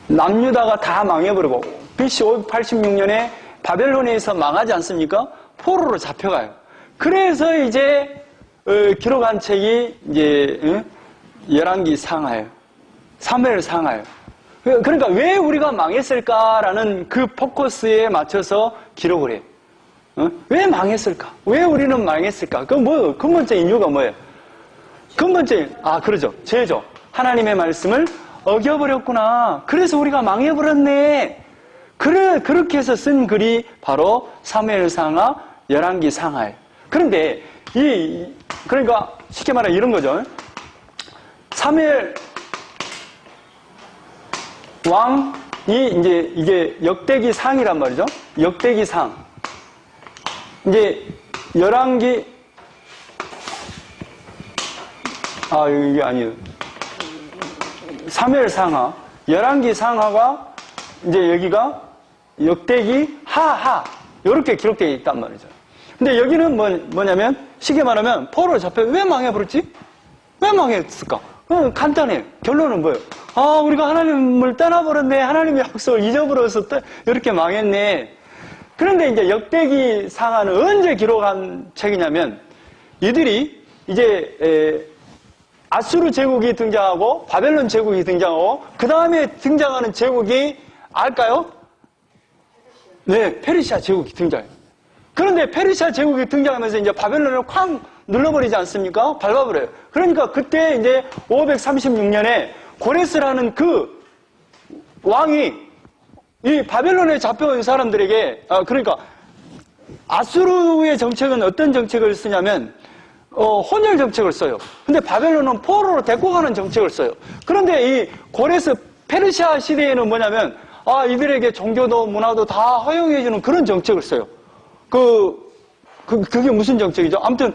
남유다가 다 망해버리고 BC 586년에 바벨론에서 망하지 않습니까? 포로로 잡혀가요. 그래서 이제 기록한 책이 이제 열왕기 상하예요. 사무엘 상하예요. 그러니까 왜 우리가 망했을까라는 그 포커스에 맞춰서 기록을 해요. 왜 망했을까? 왜 우리는 망했을까? 그 뭐 근본적인 이유가 뭐예요? 근본적인 그러죠. 죄죠. 하나님의 말씀을 어겨버렸구나. 그래서 우리가 망해버렸네. 그렇게 해서 쓴 글이 바로 사무엘 상하, 열왕기 상하예요. 그런데 그러니까 쉽게 말하면 이런 거죠. 사무엘 왕이 이제 이게 역대기 상이란 말이죠. 역대기 상. 이제 열왕기 이게 아니에요. 사무엘 상하, 열왕기 상하가 이제 여기가 역대기 하하 이렇게 기록되어 있단 말이죠. 근데 여기는 뭐냐면 쉽게 말하면 포로로 잡혀 왜 망해버렸지? 왜 망했을까? 간단해요. 결론은 뭐예요? 우리가 하나님을 떠나버렸네. 하나님의 약속을 잊어버려서 이렇게 망했네. 그런데 이제 역대기 상하는 언제 기록한 책이냐면 이들이 이제 아수르 제국이 등장하고 바벨론 제국이 등장하고 그 다음에 등장하는 제국이 알까요? 네, 페르시아 제국이 등장해요. 그런데 페르시아 제국이 등장하면서 이제 바벨론을 쾅 눌러버리지 않습니까? 밟아버려요. 그러니까 그때 이제 536년에 고레스라는 그 왕이 이 바벨론에 잡혀온 사람들에게 그러니까 아수르의 정책은 어떤 정책을 쓰냐면 혼혈 정책을 써요. 근데 바벨론은 포로로 데리고 가는 정책을 써요. 그런데 이 고레스 페르시아 시대에는 뭐냐면 이들에게 종교도 문화도 다 허용해주는 그런 정책을 써요. 그게 무슨 정책이죠? 아무튼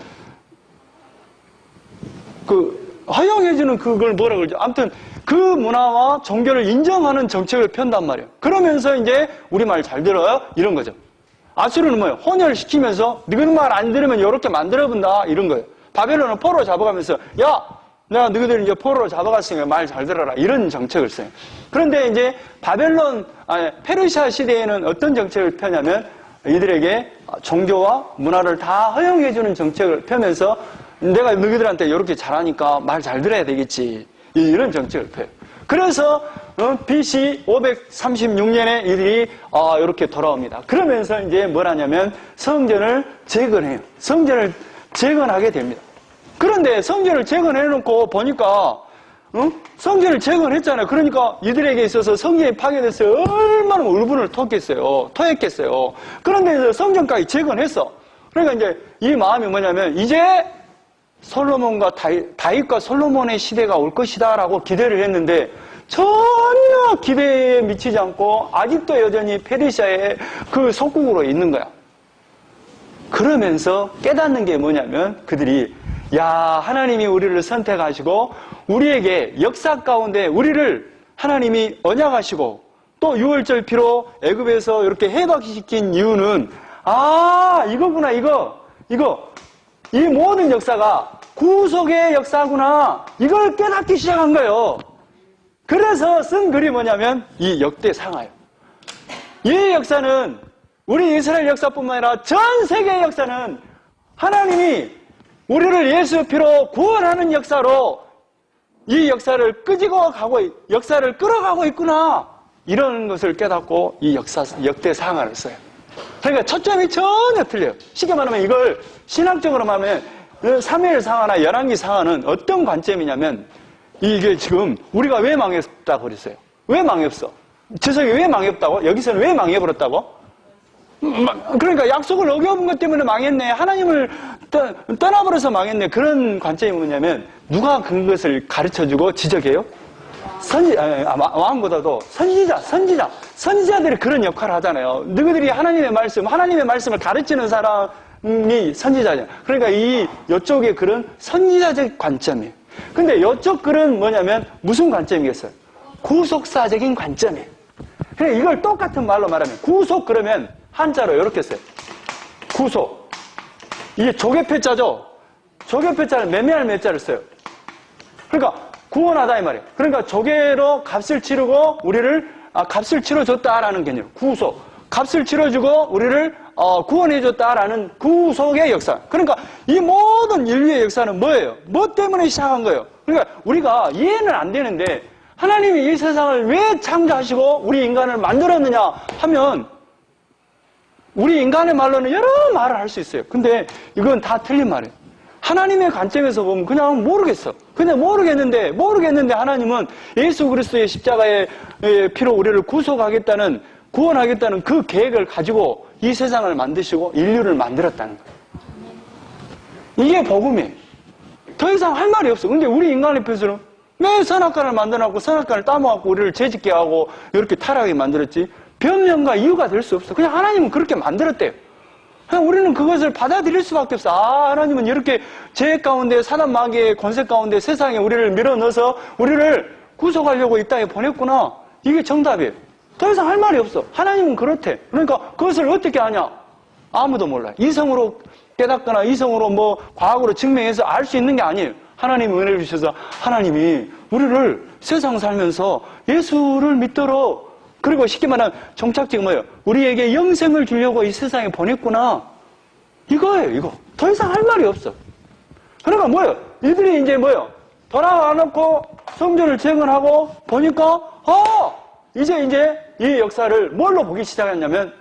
허용해주는 그걸 뭐라 그러죠? 아무튼 그 문화와 종교를 인정하는 정책을 편단 말이에요. 그러면서 이제 우리 말 잘 들어요? 이런 거죠. 아수르는 뭐예요? 혼혈시키면서 너희들 말 안 들으면 이렇게 만들어본다 이런 거예요. 바벨론은 포로로 잡아가면서 내가 너희들 이제 포로로 잡아갔으니까 말 잘 들어라 이런 정책을 써요. 그런데 이제 페르시아 시대에는 어떤 정책을 펴냐면 이들에게 종교와 문화를 다 허용해주는 정책을 펴면서 내가 너희들한테 이렇게 잘하니까 말 잘 들어야 되겠지 이런 정책을 펴요. 그래서 BC 536년에 이들이 이렇게 돌아옵니다. 그러면서 이제 뭘 하냐면 성전을 재건해요. 성전을 재건하게 됩니다. 그런데 성전을 재건해놓고 보니까 성전을 재건했잖아요. 그러니까 이들에게 있어서 성전이 파괴됐어요. 얼마나 울분을 토했겠어요. 그런데 성전까지 재건했어. 그러니까 이제 이 마음이 뭐냐면 이제 솔로몬과 다윗과 솔로몬의 시대가 올 것이다라고 기대를 했는데 전혀 기대에 미치지 않고 아직도 여전히 페르시아의 그 속국으로 있는 거야. 그러면서 깨닫는 게 뭐냐면 그들이 하나님이 우리를 선택하시고 우리에게 역사 가운데 우리를 하나님이 언약하시고 또 유월절 피로 애굽에서 이렇게 해방시킨 이유는 이거구나 이거 이 모든 역사가 구속의 역사구나 이걸 깨닫기 시작한 거예요. 그래서 쓴 글이 뭐냐면 이 역대 상하예요. 이 역사는 우리 이스라엘 역사뿐만 아니라 전 세계의 역사는 하나님이 우리를 예수 피로 구원하는 역사로 이 역사를 역사를 끌어가고 있구나 이런 것을 깨닫고 이 역대 상하를 써요. 그러니까 초점이 전혀 틀려요. 쉽게 말하면 이걸 신학적으로 말하면 사무엘 상하나 열왕기 상하는 어떤 관점이냐면 이게 지금 우리가 왜 망했다고 그랬어요? 왜 망했어? 지석이 왜 망했다고? 여기서는 왜 망해버렸다고? 그러니까 약속을 어겨본 것 때문에 망했네. 하나님을 떠나버려서 망했네. 그런 관점이 뭐냐면 누가 그것을 가르쳐주고 지적해요? 왕보다도 선지자들이 그런 역할을 하잖아요. 너희들이 하나님의 말씀을 가르치는 사람이 선지자잖아요. 그러니까 이쪽의 글은 선지자적 관점이에요. 근데 이쪽 글은 뭐냐면 무슨 관점이겠어요? 구속사적인 관점이에요. 그러니까 이걸 똑같은 말로 말하면 구속 그러면 한자로 이렇게 써요. 구속. 이게 조개표자죠? 조개표자는 매매할 매자를 써요. 그러니까 구원하다 이 말이에요. 그러니까 조개로 값을 치르고 우리를 값을 치러줬다라는 개념. 구속. 값을 치러주고 우리를 구원해줬다라는 구속의 역사. 그러니까 이 모든 인류의 역사는 뭐예요? 뭐 때문에 시작한 거예요? 그러니까 우리가 이해는 안 되는데 하나님이 이 세상을 왜 창조하시고 우리 인간을 만들었느냐 하면 우리 인간의 말로는 여러 말을 할 수 있어요. 근데 이건 다 틀린 말이에요. 하나님의 관점에서 보면 그냥 모르겠어. 그냥 모르겠는데 하나님은 예수 그리스도의 십자가의 피로 우리를 구원하겠다는 그 계획을 가지고 이 세상을 만드시고 인류를 만들었다는 거예요. 이게 복음이에요. 더 이상 할 말이 없어. 근데 우리 인간의 입장에서는 왜 선악과를 만들어놓고 선악과를 따먹고 우리를 죄짓게 하고 이렇게 타락하게 만들었지? 변명과 이유가 될 수 없어. 그냥 하나님은 그렇게 만들었대요. 그냥 우리는 그것을 받아들일 수밖에 없어. 하나님은 이렇게 죄 가운데 사단 마귀의 권세 가운데 세상에 우리를 밀어넣어서 우리를 구속하려고 이 땅에 보냈구나. 이게 정답이에요. 더 이상 할 말이 없어. 하나님은 그렇대. 그러니까 그것을 어떻게 하냐? 아무도 몰라요. 이성으로 깨닫거나 이성으로 뭐 과학으로 증명해서 알 수 있는 게 아니에요. 하나님이 은혜를 주셔서 하나님이 우리를 세상 살면서 예수를 믿도록 그리고 쉽게 말하면 종착지가 뭐예요? 우리에게 영생을 주려고 이 세상에 보냈구나. 이거예요, 이거. 더 이상 할 말이 없어. 그러니까 뭐예요? 이들이 이제 뭐예요? 돌아와 놓고 성전을 재건하고 보니까 이제 이 역사를 뭘로 보기 시작했냐면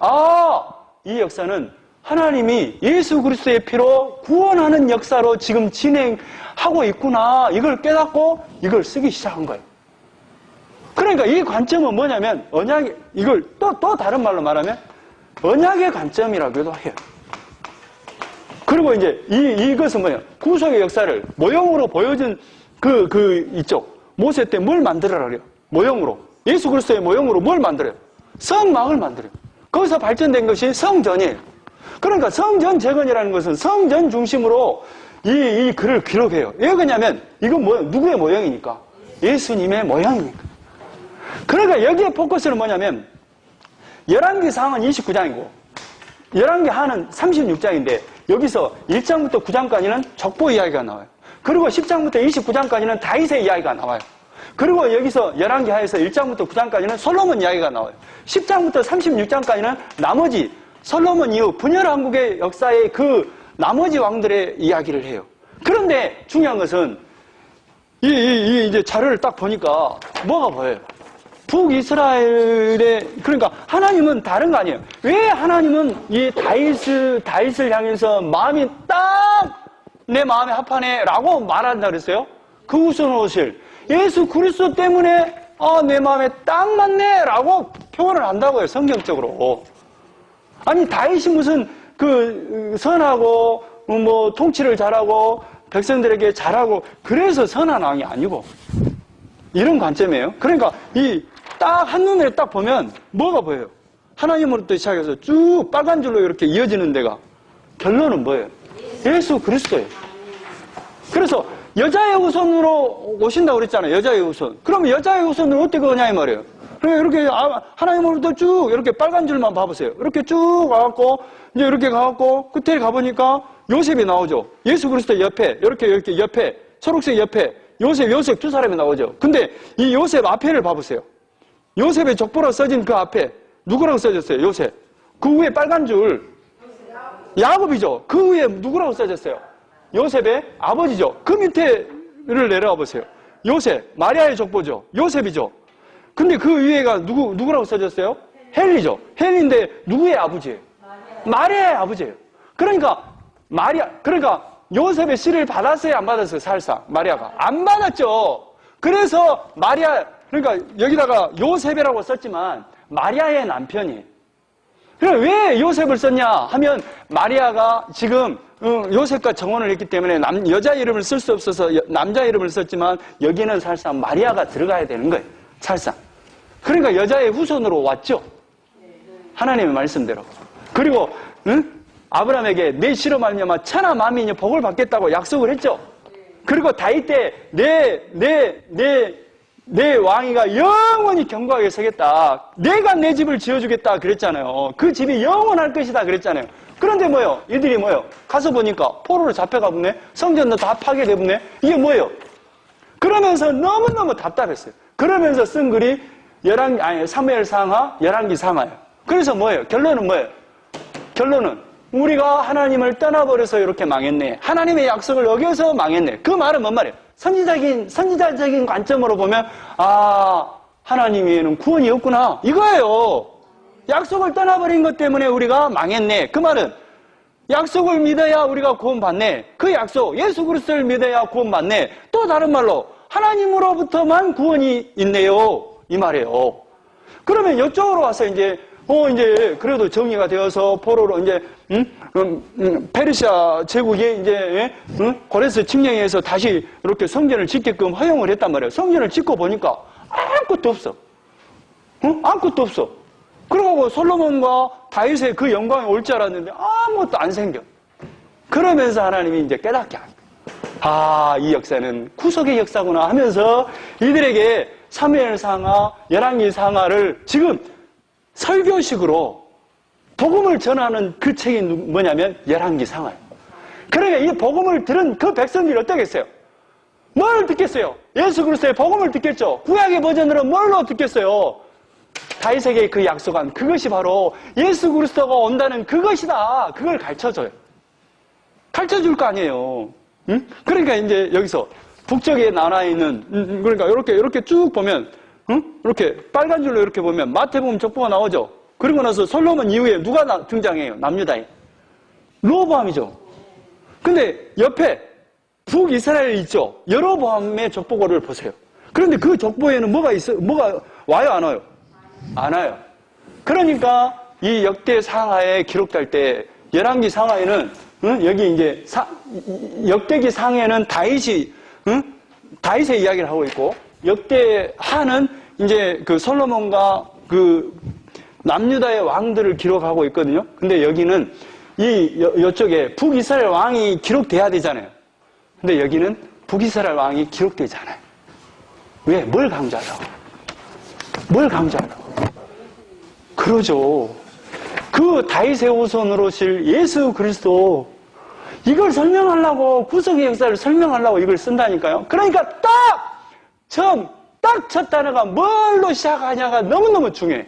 이 역사는 하나님이 예수 그리스도의 피로 구원하는 역사로 지금 진행하고 있구나. 이걸 깨닫고 이걸 쓰기 시작한 거예요. 그러니까 이 관점은 뭐냐면 이걸 또 다른 말로 말하면 언약의 관점이라고도 해요. 그리고 이제 이것은 뭐예요? 구속의 역사를 모형으로 보여준 이쪽 모세 때 뭘 만들어라 그래요? 모형으로 예수 그리스도의 모형으로 뭘 만들어요? 성막을 만들어요. 거기서 발전된 것이 성전이에요. 그러니까 성전 재건이라는 것은 성전 중심으로 이 글을 기록해요. 왜 그러냐면 이건 누구의 모형이니까? 예수님의 모형이니까. 그러니까 여기에 포커스는 뭐냐면 열왕기 상은 29장이고 열왕기 하는 36장인데 여기서 1장부터 9장까지는 족보 이야기가 나와요. 그리고 10장부터 29장까지는 다윗의 이야기가 나와요. 그리고 여기서 열왕기 하에서 1장부터 9장까지는 솔로몬 이야기가 나와요. 10장부터 36장까지는 나머지 솔로몬 이후 분열왕국의 역사의 그 나머지 왕들의 이야기를 해요. 그런데 중요한 것은 이제 자료를 딱 보니까 뭐가 보여요? 북이스라엘의 그러니까 하나님은 다른 거 아니에요. 왜 하나님은 이 다윗을 향해서 마음이 딱 내 마음에 합하네라고 말한다 그랬어요? 그 우선으로 오실 예수 그리스도 때문에 내 마음에 딱 맞네라고 표현을 한다고요. 성경적으로. 아니 다윗이 무슨 선하고 뭐 통치를 잘하고 백성들에게 잘하고 그래서 선한 왕이 아니고 이런 관점이에요. 그러니까 딱 한눈에 딱 보면 뭐가 보여요? 하나님으로부터 시작해서 쭉 빨간 줄로 이렇게 이어지는 데가 결론은 뭐예요? 예수 그리스도예요. 그래서 여자의 우선으로 오신다고 그랬잖아요. 여자의 우선. 그럼 여자의 우선을 어떻게 오냐 이 말이에요. 이렇게 하나님으로부터 쭉 이렇게 빨간 줄만 봐보세요. 이렇게 쭉 가갖고 이제 이렇게 가갖고 끝에 가보니까 요셉이 나오죠. 예수 그리스도 옆에 이렇게 옆에 초록색 옆에 요셉 두 사람이 나오죠. 근데 이 요셉 앞에를 봐보세요. 요셉의 족보로 써진 그 앞에 누구라고 써졌어요? 요셉. 그 위에 빨간 줄 야곱이죠. 그 위에 누구라고 써졌어요? 요셉의 아버지죠. 그 밑에를 내려와 보세요. 요셉, 마리아의 족보죠. 요셉이죠. 근데 그 위에가 누구라고 써졌어요? 헬리죠. 헬리인데 누구의 아버지예요? 마리아의 아버지예요. 그러니까 요셉의 씨를 받았어요? 안 받았어요? 살상 마리아가 안 받았죠. 그래서 그러니까 여기다가 요셉이라고 썼지만 마리아의 남편이에요. 그럼 왜 요셉을 썼냐 하면 마리아가 지금 요셉과 정혼을 했기 때문에 여자 이름을 쓸 수 없어서 남자 이름을 썼지만 여기는 사실상 마리아가 들어가야 되는 거예요. 사실상. 그러니까 여자의 후손으로 왔죠. 하나님의 말씀대로. 그리고 아브라함에게 내 씨로 말미암아 천하 만민이 복을 받겠다고 약속을 했죠. 그리고 다윗 때 내 왕위가 영원히 견고하게 서겠다. 내가 내 집을 지어주겠다 그랬잖아요. 그 집이 영원할 것이다 그랬잖아요. 그런데 뭐예요? 이들이 뭐예요? 가서 보니까 포로로 잡혀가 보네. 성전도 다 파괴돼 보네. 이게 뭐예요? 그러면서 너무너무 답답했어요. 그러면서 쓴 글이 사무엘 상하, 열왕기 상하예요. 그래서 뭐예요? 결론은 뭐예요? 결론은 우리가 하나님을 떠나버려서 이렇게 망했네. 하나님의 약속을 어겨서 망했네. 그 말은 뭔 말이에요? 선지자적인 관점으로 보면 하나님 외에는 구원이 없구나. 이거예요. 약속을 떠나버린 것 때문에 우리가 망했네. 그 말은 약속을 믿어야 우리가 구원받네. 그 약속, 예수 그리스도를 믿어야 구원받네. 또 다른 말로 하나님으로부터만 구원이 있네요. 이 말이에요. 그러면 이쪽으로 와서 이제 그래도 정리가 되어서 포로로 이제 페르시아 제국이 이제 고레스 칙령에서 다시 이렇게 성전을 짓게끔 허용을 했단 말이에요. 성전을 짓고 보니까 아무것도 없어. 아무것도 없어. 그러고 솔로몬과 다윗의 그 영광이 올 줄 알았는데 아무것도 안 생겨. 그러면서 하나님이 이제 깨닫게 합니다. 이 역사는 구속의 역사구나 하면서 이들에게 사무엘 상하, 열왕기 상하를 지금 설교식으로 복음을 전하는 그 책이 뭐냐면 열왕기 상하예요. 그러니까 이 복음을 들은 그 백성들이 어떻겠어요? 뭘 듣겠어요? 예수 그리스도의 복음을 듣겠죠. 구약의 버전으로 뭘로 듣겠어요? 다윗에게 그 약속한 그것이 바로 예수 그리스도가 온다는 그것이다. 그걸 가르쳐줘요. 가르쳐줄 거 아니에요. 응? 그러니까 이제 여기서 북쪽에 나와 있는 그러니까 이렇게 쭉 보면 이렇게 빨간 줄로 이렇게 보면 마태복음 족보가 나오죠. 그리고 나서 솔로몬 이후에 누가 등장해요? 남유다인 로보암이죠. 근데 옆에 북이스라엘 있죠. 여로보암의 족보를 보세요. 그런데 그 족보에는 뭐가 와요? 안 와요? 안 와요. 그러니까 이 역대 상하에 기록될 때 열왕기 상하에는 여기 이제 역대기 상에는 다윗의 이야기를 하고 있고 역대 하는 이제 그 솔로몬과 그 남유다의 왕들을 기록하고 있거든요. 근데 여기는 이쪽에 북이스라엘 왕이 기록돼야 되잖아요. 근데 여기는 북이스라엘 왕이 기록되지 않아요. 왜? 뭘 강조하려고? 뭘 강조하려고? 그러죠. 그 다윗의 후손으로 오실 예수 그리스도 이걸 설명하려고 구속의 역사를 설명하려고 이걸 쓴다니까요. 그러니까 딱 첫 단어가 뭘로 시작하냐가 너무너무 중요해.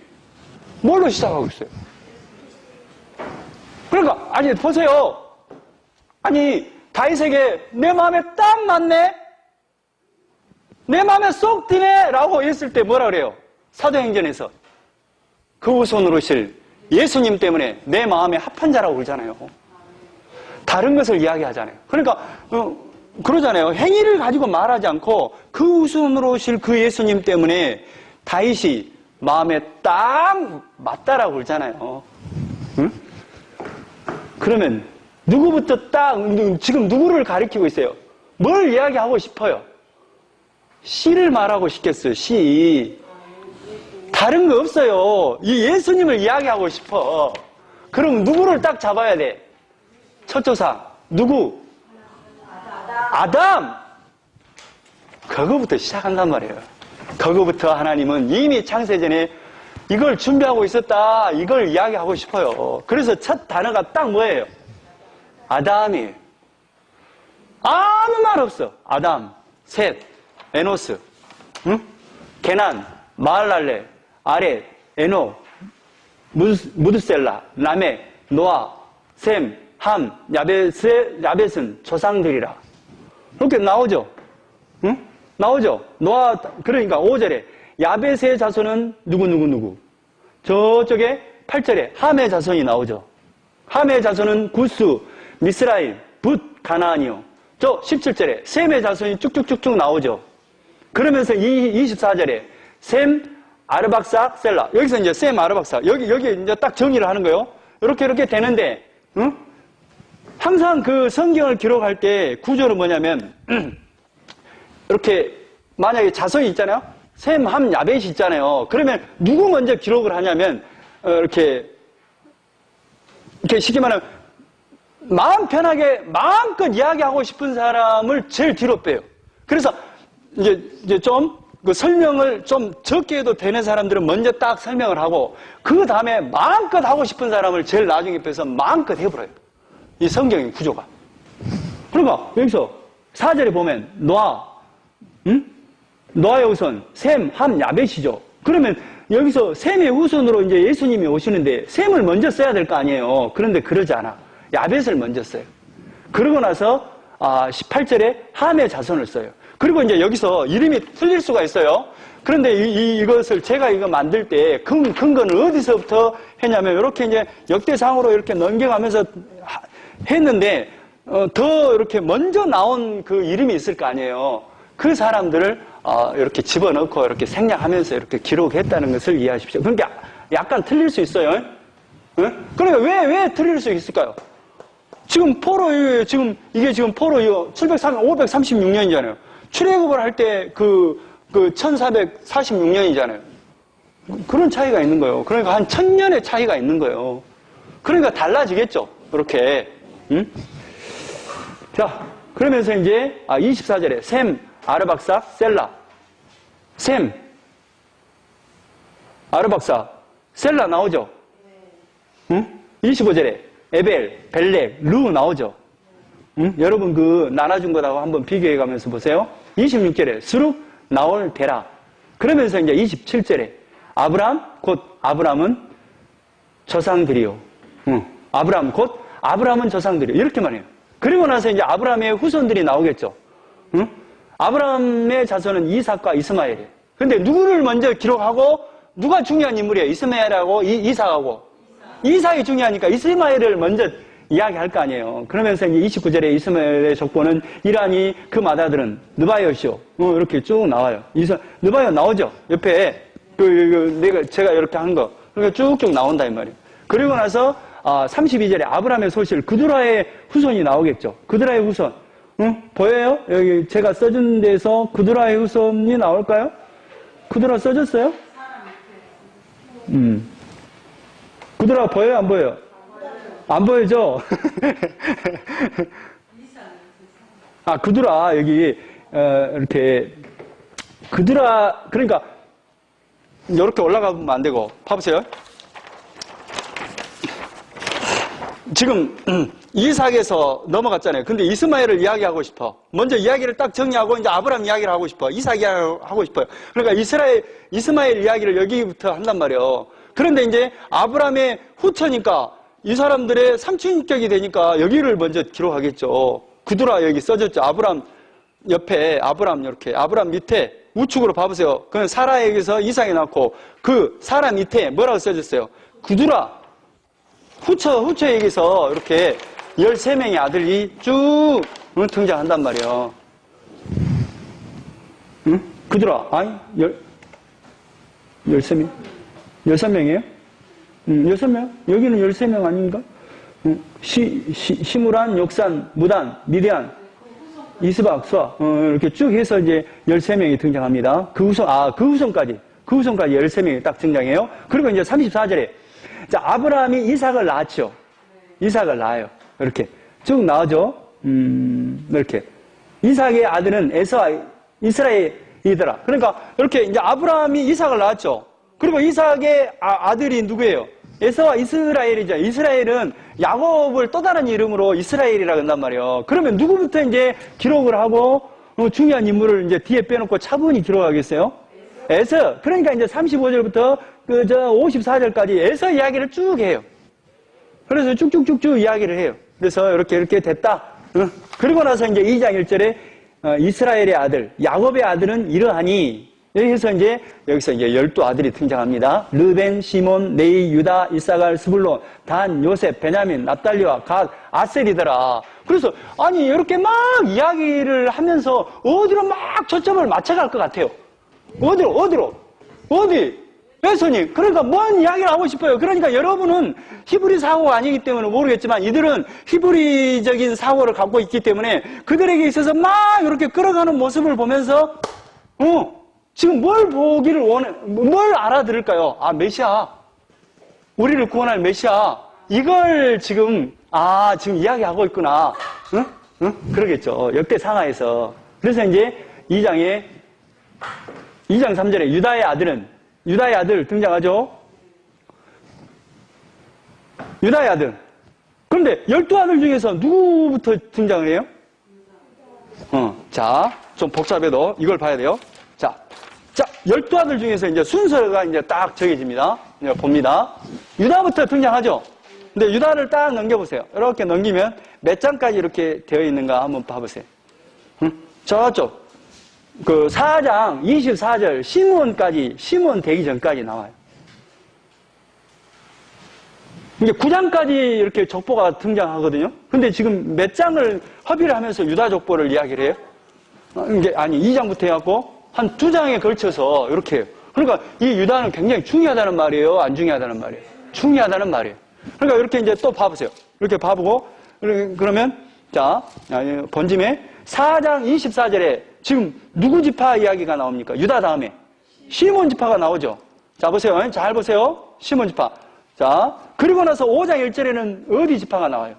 뭘로 시작하고 있어요? 그러니까 아니 보세요. 아니 다윗에게 내 마음에 딱 맞네? 내 마음에 쏙 드네? 라고 했을 때 뭐라 그래요? 사도행전에서 그 후손으로 오실 예수님 때문에 내 마음에 합한 자라고 그러잖아요. 다른 것을 이야기하잖아요. 그러니까 그러잖아요. 행위를 가지고 말하지 않고 그 후손으로 오실 그 예수님 때문에 다윗이 마음에 딱 맞다라고 그러잖아요. 응? 그러면 누구부터 지금 누구를 가리키고 있어요? 뭘 이야기하고 싶어요? 시를 말하고 싶겠어요. 시. 다른 거 없어요. 이 예수님을 이야기하고 싶어. 그럼 누구를 딱 잡아야 돼? 첫 조상. 누구? 아담. 그거부터 시작한단 말이에요. 그거부터 하나님은 이미 창세전에 이걸 준비하고 있었다. 이걸 이야기하고 싶어요. 그래서 첫 단어가 딱 뭐예요? 아담이에요. 아무 말 없어. 아담, 셋, 에노스, 게난, 마할랄레, 아렛, 에노, 무드셀라, 라멕, 노아, 셈, 함, 야벳은 조상들이라. 이렇게 나오죠? 응? 나오죠? 노아, 그러니까 5절에 야벳의 자손은 누구. 저쪽에 8절에 함의 자손이 나오죠. 함의 자손은 구스, 미스라임, 붓, 가나안이요. 저 17절에 셈의 자손이 쭉쭉쭉쭉 나오죠. 그러면서 24절에 셈, 아르박삭, 셀라. 여기서 이제 셈, 아르박삭. 여기 이제 딱 정리를 하는 거예요. 이렇게 되는데, 항상 그 성경을 기록할 때 구조는 뭐냐면, 이렇게 만약에 자손이 있잖아요. 셈, 함, 야벳이 있잖아요. 그러면 누구 먼저 기록을 하냐면, 이렇게 쉽게 말하면, 마음 편하게 마음껏 이야기하고 싶은 사람을 제일 뒤로 빼요. 그래서 이제 좀 그 설명을 좀 적게 해도 되는 사람들은 먼저 딱 설명을 하고 그 다음에 마음껏 하고 싶은 사람을 제일 나중에 빼서 마음껏 해버려요. 이 성경의 구조가. 그러니까 여기서 4절에 보면 노아, 응? 노아의 후손, 셈, 함, 야벳이죠. 그러면 여기서 셈의 후손으로 이제 예수님이 오시는데 셈을 먼저 써야 될 거 아니에요. 그런데 그러지 않아. 야벳을 먼저 써요. 그러고 나서 18절에 함의 자손을 써요. 그리고 이제 여기서 이름이 틀릴 수가 있어요. 그런데 이것을 제가 이거 만들 때 근거는 어디서부터 했냐면 이렇게 이제 역대상으로 이렇게 넘겨가면서 했는데 더 이렇게 먼저 나온 그 이름이 있을 거 아니에요. 그 사람들을 이렇게 집어넣고 이렇게 생략하면서 이렇게 기록했다는 것을 이해하십시오. 그러니까 약간 틀릴 수 있어요. 응? 그러니까 왜 틀릴 수 있을까요? 지금 포로 지금 이게 지금 포로 536년이잖아요. 출애굽을 할 때 그 1446년이잖아요. 그런 차이가 있는 거예요. 그러니까 한 1000년의 차이가 있는 거예요. 그러니까 달라지겠죠. 그렇게. 응? 자, 그러면서 이제 24절에 셈, 아르박삭, 셀라. 셈, 아르박삭, 셀라 나오죠? 응? 25절에 에벨, 벨렉, 루 나오죠? 응? 여러분 그 나눠준 거하고 한번 비교해 가면서 보세요. 26절에 스룩, 나올, 데라. 그러면서 이제 27절에 아브람, 곧 아브람은 조상들이요. 응. 아브람, 곧 아브람은 조상들이요. 이렇게 말해요. 그리고 나서 이제 아브람의 후손들이 나오겠죠. 응? 아브람의 자손은 이삭과 이스마엘이에요. 근데 누구를 먼저 기록하고 누가 중요한 인물이에요? 이스마엘하고 이삭하고. 이삭이 중요하니까 이스마엘을 먼저 이야기할 거 아니에요. 그러면서 이제 29절에 이스마엘의 족보는 이란이 그 맏아들은 느바이엇이요. 이렇게 쭉 나와요. 느바이엇 나오죠? 옆에 제가 이렇게 한 거. 그러니까 쭉쭉 나온다 이 말이에요. 그리고 나서 32절에 아브라함의 소실 그두라의 후손이 나오겠죠. 그두라의 후손. 응? 보여요? 여기 제가 써준 데서 그두라의 후손이 나올까요? 그두라 써줬어요? 그두라 보여요? 안 보여요? 안 보여죠? 그두라, 여기, 이렇게, 그두라, 그러니까, 이렇게 올라가면 안 되고, 봐보세요. 지금, 이삭에서 넘어갔잖아요. 근데 이스마엘을 이야기하고 싶어. 먼저 이야기를 딱 정리하고, 이제 아브람 이야기를 하고 싶어. 이삭 이야기를 하고 싶어요. 그러니까 이스마엘 이야기를 여기부터 한단 말이에요. 그런데 이제 아브람의 후처니까, 이 사람들의 삼촌격이 되니까 여기를 먼저 기록하겠죠. 구두라 여기 써졌죠. 아브람 옆에 아브람 이렇게 아브람 밑에 우측으로 봐보세요. 그 사라에게서 이삭이 낳고 그 사라 밑에 뭐라고 써졌어요? 구두라 후처에게서 이렇게 13명의 아들이 쭉 등장한단 말이에요. 응? 구두라 아니 13명? 13명이에요? 6명? 여기는 13명 아닌가? 시무란, 욕산, 무단, 미디안, 이스박, 수아. 이렇게 쭉 해서 이제 13명이 등장합니다. 그 후손까지 13명이 딱 등장해요. 그리고 이제 34절에, 자, 아브라함이 이삭을 낳았죠. 이삭을 낳아요. 이렇게. 쭉 나오죠. 이렇게. 이삭의 아들은 에서와 이스라엘이더라. 그러니까 이렇게 이제 아브라함이 이삭을 낳았죠. 그리고 이삭의 아들이 누구예요? 에서와 이스라엘이죠. 이스라엘은 야곱을 또 다른 이름으로 이스라엘이라고 한단 말이에요. 그러면 누구부터 이제 기록을 하고 중요한 인물을 이제 뒤에 빼놓고 차분히 기록하겠어요? 에서. 그러니까 이제 35절부터 54절까지 에서 이야기를 쭉 해요. 그래서 쭉쭉쭉쭉 이야기를 해요. 그래서 이렇게 됐다. 그리고 나서 이제 2장 1절에 이스라엘의 아들, 야곱의 아들은 이러하니 여기서 이제 12아들이 등장합니다. 르벤, 시몬, 레이, 유다, 이사갈, 스불론, 단, 요셉, 베냐민, 납달리와 갓, 아셀이더라. 그래서 아니 이렇게 막 이야기를 하면서 어디로 막 초점을 맞춰갈 것 같아요. 어디로? 예수님. 그러니까 뭔 이야기를 하고 싶어요. 그러니까 여러분은 히브리 사고가 아니기 때문에 모르겠지만 이들은 히브리적인 사고를 갖고 있기 때문에 그들에게 있어서 막 이렇게 끌어가는 모습을 보면서 지금 뭘 보기를 뭘 알아들을까요? 메시아. 우리를 구원할 메시아. 이걸 지금 이야기하고 있구나. 응? 그러겠죠. 역대 상하에서. 그래서 이제 2장 3절에 유다의 아들 등장하죠? 유다의 아들. 그런데 12아들 중에서 누구부터 등장을 해요? 자, 좀 복잡해도 이걸 봐야 돼요. 자, 12아들 중에서 이제 순서가 이제 딱 정해집니다. 이제 봅니다. 유다부터 등장하죠? 근데 유다를 딱 넘겨보세요. 이렇게 넘기면 몇 장까지 이렇게 되어 있는가 한번 봐보세요. 저쪽, 4장 24절 시몬 되기 전까지 나와요. 이게 9장까지 이렇게 족보가 등장하거든요. 근데 지금 몇 장을 허비를 하면서 유다 족보를 이야기를 해요? 이게, 2장부터 해갖고 한 2장에 걸쳐서 이렇게 해요. 그러니까 이 유다는 굉장히 중요하다는 말이에요? 안 중요하다는 말이에요? 중요하다는 말이에요. 그러니까 이렇게 이제 또 봐보세요. 이렇게 봐보고, 그러면, 자, 본짐에 4장 24절에 지금 누구 지파 이야기가 나옵니까? 유다 다음에 시몬 지파가 나오죠. 자, 보세요. 잘 보세요. 시몬 지파. 자, 그리고 나서 5장 1절에는 어디 지파가 나와요?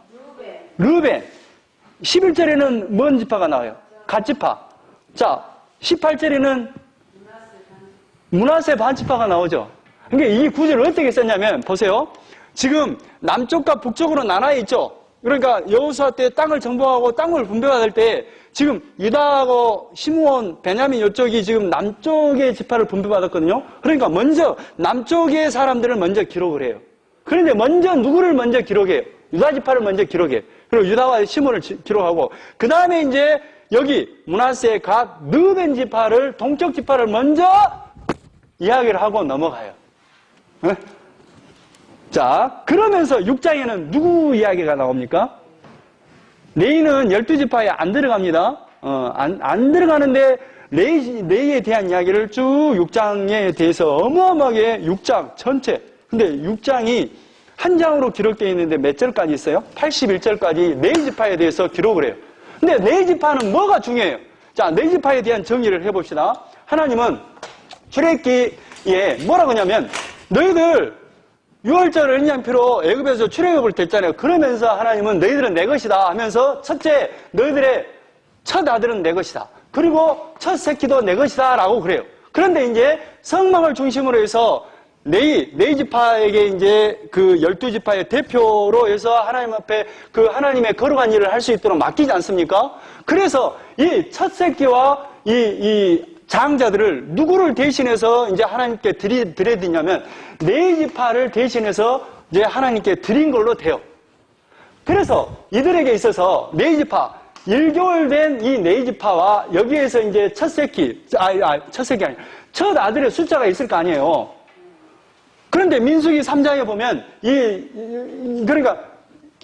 르벤. 11절에는 뭔 지파가 나와요? 갓 지파. 자, 18절에는 므낫세 반 지파가 나오죠. 그러니까 이 구절을 어떻게 썼냐면 보세요. 지금 남쪽과 북쪽으로 나눠 있죠. 그러니까 여호수아 때 땅을 정복하고 땅을 분배받을 때 지금 유다하고 시므온, 베냐민 이쪽이 지금 남쪽의 지파를 분배받았거든요. 그러니까 먼저 남쪽의 사람들을 먼저 기록을 해요. 그런데 먼저 누구를 먼저 기록해요? 유다 지파를 먼저 기록해요. 그리고 유다와 시몬을 기록하고 그 다음에 이제 여기 므낫세, 갓, 르벤 지파를 동쪽 지파를 먼저 이야기를 하고 넘어가요. 네? 자, 그러면서 6장에는 누구 이야기가 나옵니까? 레이는 12지파에 안 들어갑니다. 안 들어가는데 레이에 대한 이야기를 쭉 6장에 대해서 어마어마하게 6장 전체. 근데 6장이 한 장으로 기록되어 있는데 몇 절까지 있어요? 81절까지 레이 지파에 대해서 기록을 해요. 근데 레이 지파는 뭐가 중요해요? 자, 레이 지파에 대한 정의를 해봅시다. 하나님은 출애굽기에 뭐라고 하냐면 너희들 6월절 은양피로 애굽에서 출애굽을 됐잖아요. 그러면서 하나님은 너희들은 내 것이다 하면서 첫째 너희들의 첫 아들은 내 것이다. 그리고 첫 새끼도 내 것이다 라고 그래요. 그런데 이제 성막을 중심으로 해서 레이 지파에게 이제 그 12지파의 대표로 해서 하나님 앞에 그 하나님의 거룩한 일을 할 수 있도록 맡기지 않습니까? 그래서 이 첫 새끼와 이 장자들을 누구를 대신해서 이제 하나님께 드려야 되냐면 레이 지파를 대신해서 이제 하나님께 드린 걸로 돼요. 그래서 이들에게 있어서 레이 지파 1개월 된 이 레이 지파와 여기에서 이제 첫 새끼 아니라 첫 아들의 숫자가 있을 거 아니에요. 그런데 민수기 3장에 보면 그러니까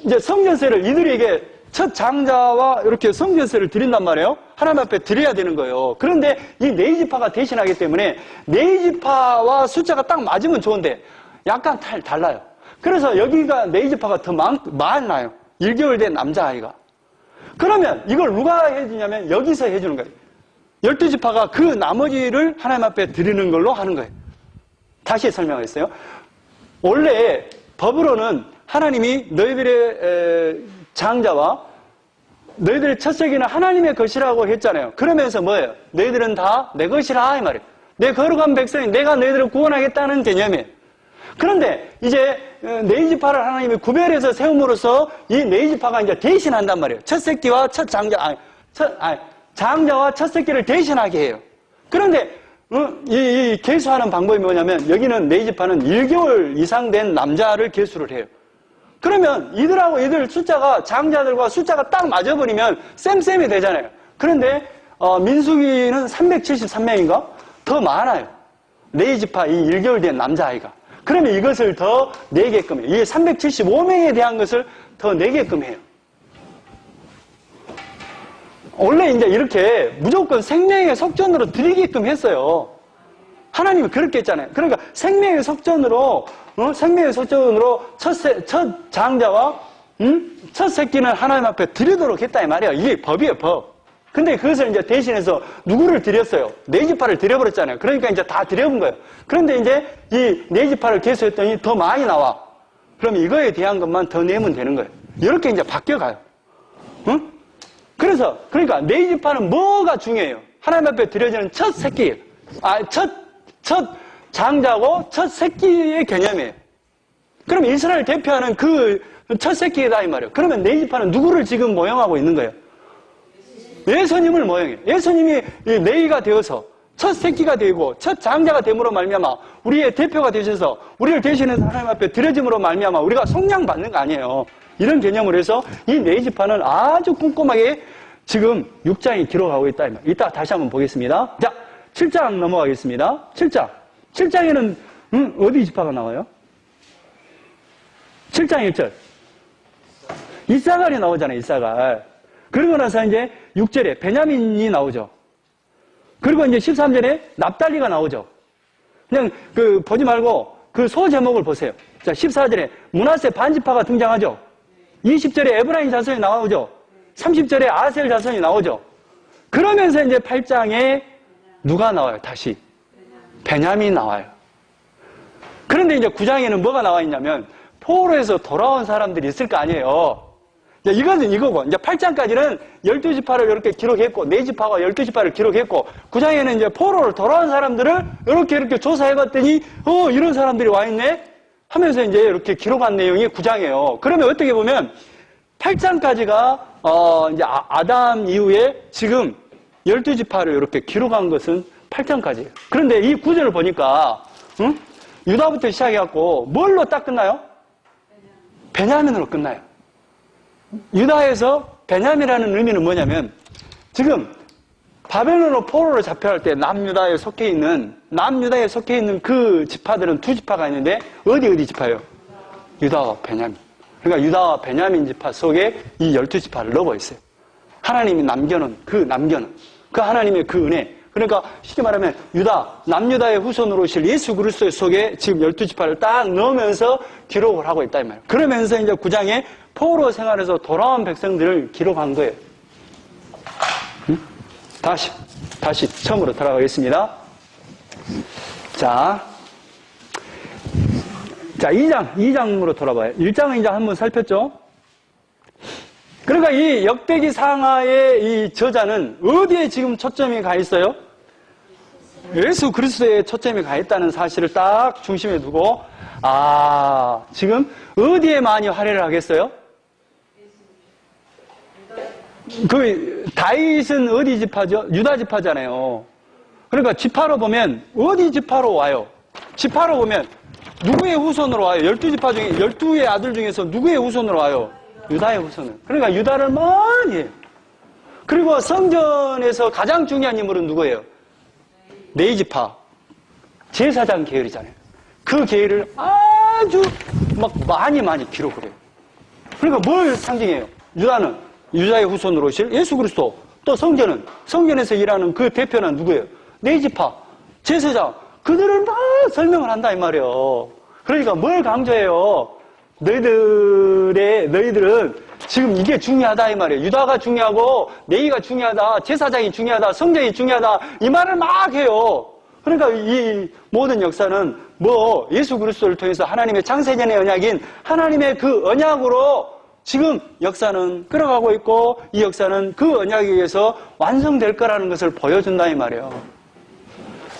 이제 성전세를 이들에게 첫 장자와 이렇게 성전세를 드린단 말이에요. 하나님 앞에 드려야 되는 거예요. 그런데 이 레이 지파가 대신하기 때문에 레이 지파와 숫자가 딱 맞으면 좋은데 약간 달라요. 그래서 여기가 레이 지파가 더 많아요. 1개월 된 남자아이가. 그러면 이걸 누가 해주냐면 여기서 해주는 거예요. 12지파가 그 나머지를 하나님 앞에 드리는 걸로 하는 거예요. 다시 설명했어요. 원래 법으로는 하나님이 너희들의 장자와 너희들의 첫 새끼는 하나님의 것이라고 했잖아요. 그러면서 뭐예요? 너희들은 다 내 것이라 이 말이에요. 내 거룩한 백성이 내가 너희들을 구원하겠다는 개념이에요. 그런데 이제 레이 지파를 하나님이 구별해서 세움으로써 이 레이 지파가 이제 대신한단 말이에요. 첫 새끼와 첫 장자, 장자와 첫 새끼를 대신하게 해요. 그런데 이 계수하는 방법이 뭐냐면 여기는 레이 지파는 1개월 이상 된 남자를 계수를 해요. 그러면 이들하고 이들 숫자가 장자들과 숫자가 딱 맞아버리면 쌤쌤이 되잖아요. 그런데 민수기는 373명인가? 더 많아요. 레이 지파 이 1개월 된 남자아이가. 그러면 이것을 더 내게끔 해요. 이 375명에 대한 것을 더 내게끔 해요. 원래 이제 이렇게 무조건 생명의 속전으로 드리게끔 했어요. 하나님이 그렇게 했잖아요. 그러니까 생명의 속전으로 첫 장자와 첫 새끼는 하나님 앞에 드리도록 했다 이 말이에요. 이게 법이에요, 법. 근데 그것을 이제 대신해서 누구를 드렸어요? 네 지파를 드려버렸잖아요. 그러니까 이제 다 드려본 거예요. 그런데 이제 이 네 지파를 계수했더니 더 많이 나와. 그럼 이거에 대한 것만 더 내면 되는 거예요. 이렇게 이제 바뀌어가요. 응? 그러니까 네 지파는 뭐가 중요해요? 하나님 앞에 드려지는 첫 새끼, 첫 장자고 첫 새끼의 개념이에요. 그럼 이스라엘 대표하는 그 첫 새끼다 이 말이에요. 그러면 네 지파는 누구를 지금 모형하고 있는 거예요? 예수님을 모형해요. 예수님이 내이가 되어서 첫 새끼가 되고 첫 장자가 됨으로 말미암아 우리의 대표가 되셔서 우리를 대신해서 하나님 앞에 드려짐으로 말미암아 우리가 속량받는 거 아니에요. 이런 개념으로 해서 이 내지파는 아주 꼼꼼하게 지금 6장이 기록하고 있다. 이따 다시 한번 보겠습니다. 자, 7장 넘어가겠습니다. 7장에는 어디 지파가 나와요? 7장 1절. 이사갈이 나오잖아요. 이사갈. 그러고 나서 이제 6절에 베냐민이 나오죠. 그리고 이제 13절에 납달리가 나오죠. 그냥 보지 말고 그 소 제목을 보세요. 자, 14절에 므낫세 반지파가 등장하죠. 20절에 에브라임 자손이 나오죠. 30절에 아셀 자손이 나오죠. 그러면서 이제 8장에 누가 나와요? 다시 베냐민이 나와요. 그런데 이제 9장에는 뭐가 나와 있냐면 포로에서 돌아온 사람들이 있을 거 아니에요. 이거는 이거고, 이제 8장까지는 12지파를 이렇게 기록했고, 4지파가 12지파를 기록했고, 9장에는 이제 포로를 돌아온 사람들을 이렇게 조사해봤더니, 이런 사람들이 와있네? 하면서 이제 이렇게 기록한 내용이 9장이에요. 그러면 어떻게 보면, 8장까지가, 이제 아담 이후에 지금 12지파를 이렇게 기록한 것은 8장까지예요. 그런데 이 구절을 보니까, 유다부터 시작해갖고, 뭘로 딱 끝나요? 베냐민으로 끝나요. 유다에서 베냐민이라는 의미는 뭐냐면 지금 바벨론으로 포로로 잡혀갈 때 남유다에 속해 있는 그 지파들은 두 지파가 있는데 어디 지파예요? 유다와 베냐민. 그러니까 유다와 베냐민 지파 속에 이 12지파를 넣어 있어요. 하나님이 남겨놓은 그 하나님의 그 은혜. 그러니까 쉽게 말하면 남유다의 후손으로 오실 예수 그리스도 속에 지금 12지파를 딱 넣으면서 기록을 하고 있다 이 말이에요. 그러면서 이제 9장에 포로 생활에서 돌아온 백성들을 기록한 거예요. 다시 처음으로 돌아가겠습니다. 자 2장으로 돌아봐요. 1장은 이제 한번 살폈죠. 그러니까 이 역대기 상하의 이 저자는 어디에 지금 초점이 가 있어요? 예수 그리스도에 초점이 가 있다는 사실을 딱 중심에 두고 지금 어디에 많이 할애를 하겠어요? 다윗은 어디 지파죠? 유다 지파잖아요. 그러니까 지파로 보면 어디 지파로 와요? 지파로 보면 누구의 후손으로 와요? 12지파 중에 12의 아들 중에서 누구의 후손으로 와요? 유다의 후손을. 그러니까 유다를 많이 해요. 그리고 성전에서 가장 중요한 인물은 누구예요? 네지파 제사장 계열이잖아요. 그 계열을 아주 많이 기록을 해요. 그러니까 뭘 상징해요? 유다의 후손으로 오실 예수 그리스도. 또 성전에서 일하는 그 대표는 누구예요? 네지파 제사장. 그들을 막 설명을 한다 이 말이에요. 그러니까 뭘 강조해요? 너희들은 지금 이게 중요하다 이 말이에요. 유다가 중요하고 네이가 중요하다, 제사장이 중요하다, 성전이 중요하다 이 말을 막 해요. 그러니까 이 모든 역사는 예수 그리스도를 통해서 하나님의 창세전의 언약인 하나님의 그 언약으로 지금 역사는 끌어가고 있고 이 역사는 그 언약에 의해서 완성될 거라는 것을 보여준다 이 말이에요.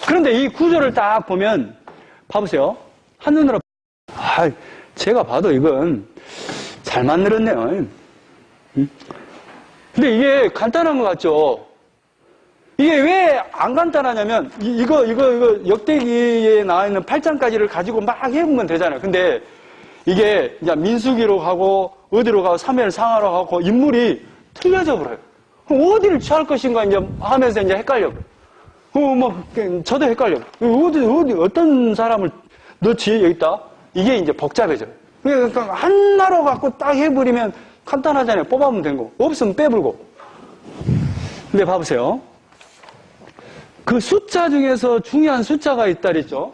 그런데 이 구절을 딱 보면 봐보세요. 한눈으로 제가 봐도 이건 잘 만들었네요. 근데 이게 간단한 것 같죠? 이게 왜 안 간단하냐면 이거 역대기에 나와 있는 8장까지를 가지고 막 해보면 되잖아요. 근데 이게 이제 민수기로 가고 어디로 가고 사무엘 상하로 가고 인물이 틀려져 버려요. 그럼 어디를 취할 것인가 이제 하면서 이제 헷갈려. 저도 헷갈려. 어떤 사람을 넣지 여기 있다. 이게 이제 복잡해져요. 그러니까 하나로 갖고 딱 해버리면 간단하잖아요. 뽑아보면 된 거. 없으면 빼불고. 근데 봐보세요. 그 숫자 중에서 중요한 숫자가 있다 그랬죠.